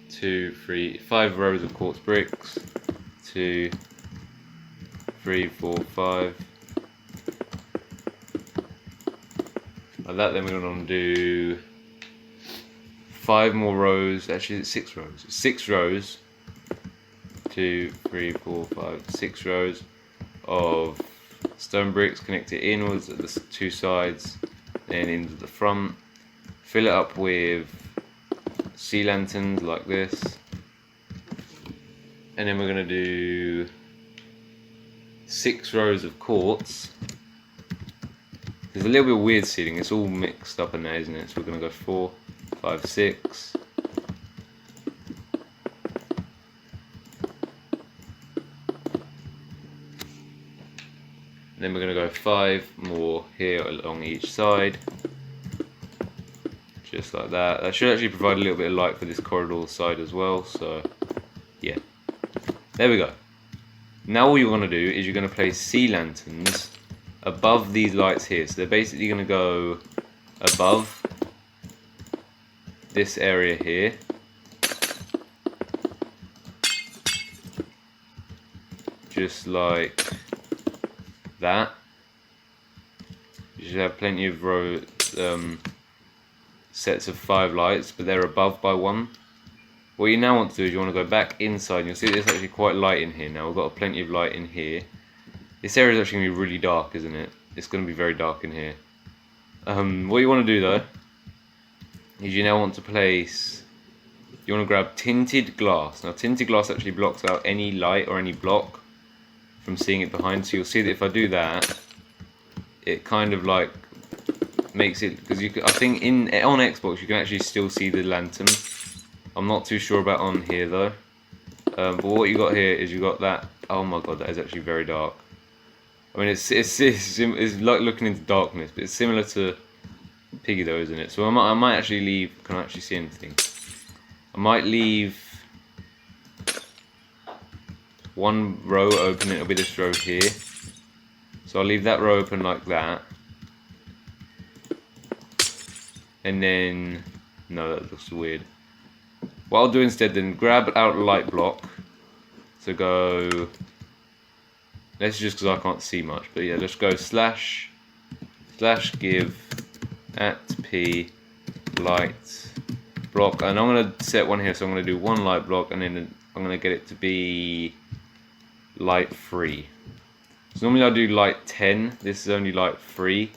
A: 2, 3, 5 rows of quartz bricks. 2, 3, 4, 5. Like that. Then we're going to do 5 more rows. Actually, it's 6 rows. 6 rows. 2, 3, 4, 5, 6 rows of stone bricks connected inwards at the 2 sides, then into the front. Fill it up with sea lanterns like this, and then we're going to do 6 rows of quartz. There's a little bit of weird seating, it's all mixed up in there, isn't it? So we're going to go 4, 5, 6. Then we're going to go 5 more here along each side, just like that. That should actually provide a little bit of light for this corridor side as well, so yeah. There we go. Now all you're going to do is you're going to place sea lanterns above these lights here. So they're basically going to go above this area here. Just like that. You should have plenty of sets of 5 lights, but they're above by 1. What you now want to do is you want to go back inside, and you'll see it's actually quite light in here now. We've got plenty of light in here. This area is actually going to be really dark, isn't it? It's going to be very dark in here. What you want to do though is you now want to place, you want to grab tinted glass. Now tinted glass actually blocks out any light or any block from seeing it behind, so you'll see that if I do that, it kind of like makes it, because you can, I think on Xbox you can actually still see the lantern. I'm not too sure about on here though. But what you got here is you got that. Oh my god, that is actually very dark. I mean, it's like looking into darkness, but it's similar to Piggy though, isn't it? So I might actually leave. Can I actually see anything? I might leave 1 row open. It'll be this row here. So I'll leave that row open like that. And then, no, that looks weird. What I'll do instead then, grab out a light block. So go, let's just, because I can't see much, but yeah, let's go slash give @p light block, and I'm going to set one here, so I'm going to do 1 light block, and then I'm going to get it to be light 3. So normally I do light 10, this is only light 3,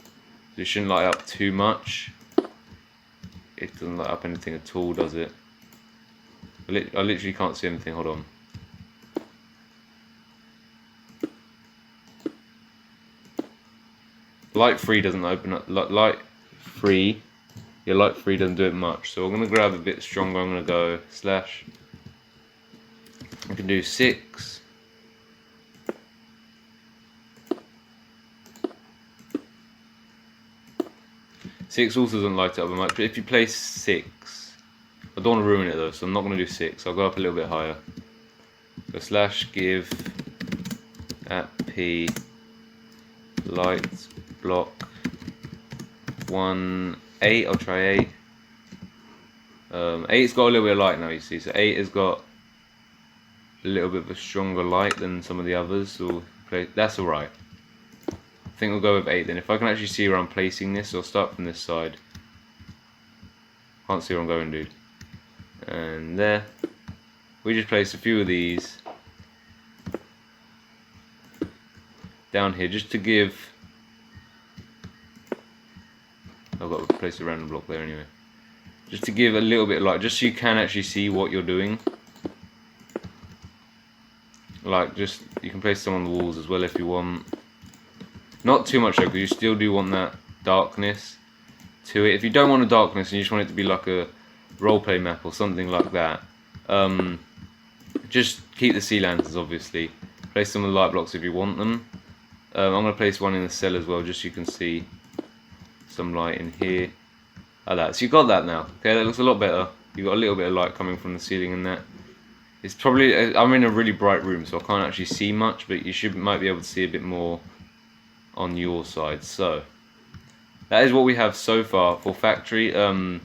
A: so it shouldn't light up too much. It doesn't light up anything at all, does it? I literally can't see anything, hold on. Light 3 doesn't open up, light 3, yeah, light 3 doesn't do it much, so I'm going to grab a bit stronger. I'm going to go slash, I can do 6, Six also doesn't light it up much, but if you place 6, I don't want to ruin it though, so I'm not going to do 6, I'll go up a little bit higher. So slash give at p light block 1 8. I'll try 8. 8's got a little bit of light now, you see. So 8 has got a little bit of a stronger light than some of the others. So that's alright. I think we'll go with 8 then. If I can actually see where I'm placing this, I'll start from this side. Can't see where I'm going, dude. And there. We just place a few of these down here just to give. I've got to place a random block there anyway. Just to give a little bit of light, just so you can actually see what you're doing. Like, just, you can place some on the walls as well if you want. Not too much though, because you still do want that darkness to it. If you don't want a darkness and you just want it to be like a roleplay map or something like that, just keep the sea lanterns, obviously. Place some of the light blocks if you want them. I'm going to place one in the cell as well, just so you can see some light in here. Like that. So you've got that now. Okay, that looks a lot better. You've got a little bit of light coming from the ceiling and that. It's probably, I'm in a really bright room, so I can't actually see much, but you might be able to see a bit more on your side. So that is what we have so far for factory. I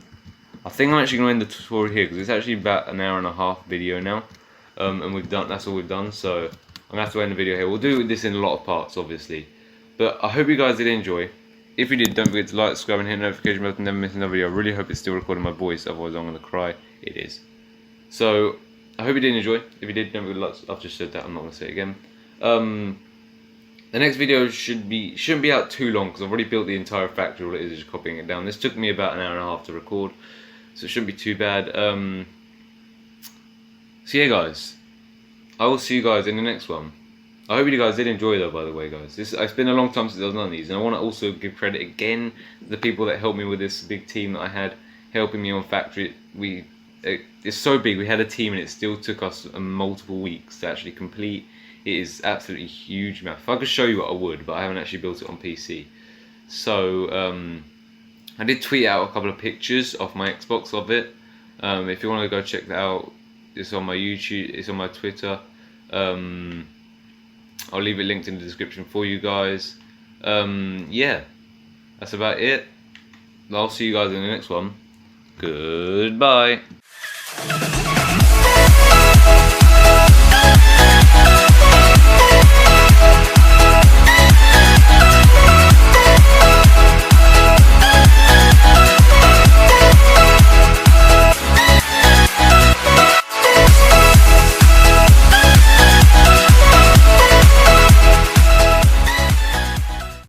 A: think I'm actually going to end the tutorial here because it's actually about an hour and a half video now, and that's all we've done. So I'm gonna have to end the video here. We'll do this in a lot of parts, obviously, but I hope you guys did enjoy. If you did, don't forget to like, subscribe, and hit the notification bell to never miss another video. I really hope it's still recording my voice, otherwise I'm gonna cry. It is. So I hope you did enjoy. If you did, don't forget to like. I've just said that. I'm not gonna say it again. The next video shouldn't be out too long because I've already built the entire factory. All it is just copying it down. This took me about an hour and a half to record, so it shouldn't be too bad. So yeah, guys, I will see you guys in the next one. I hope you guys did enjoy though, by the way, guys. It's been a long time since I've done these, and I want to also give credit again to the people that helped me with this big team that I had helping me on factory. It's so big. We had a team, and it still took us multiple weeks to actually complete. It is absolutely huge, man. If I could show you what I would, but I haven't actually built it on PC. So I did tweet out a couple of pictures off my Xbox of it. If you want to go check that out, it's on my YouTube, it's on my Twitter. I'll leave it linked in the description for you guys. Yeah, that's about it. I'll see you guys in the next one. Goodbye.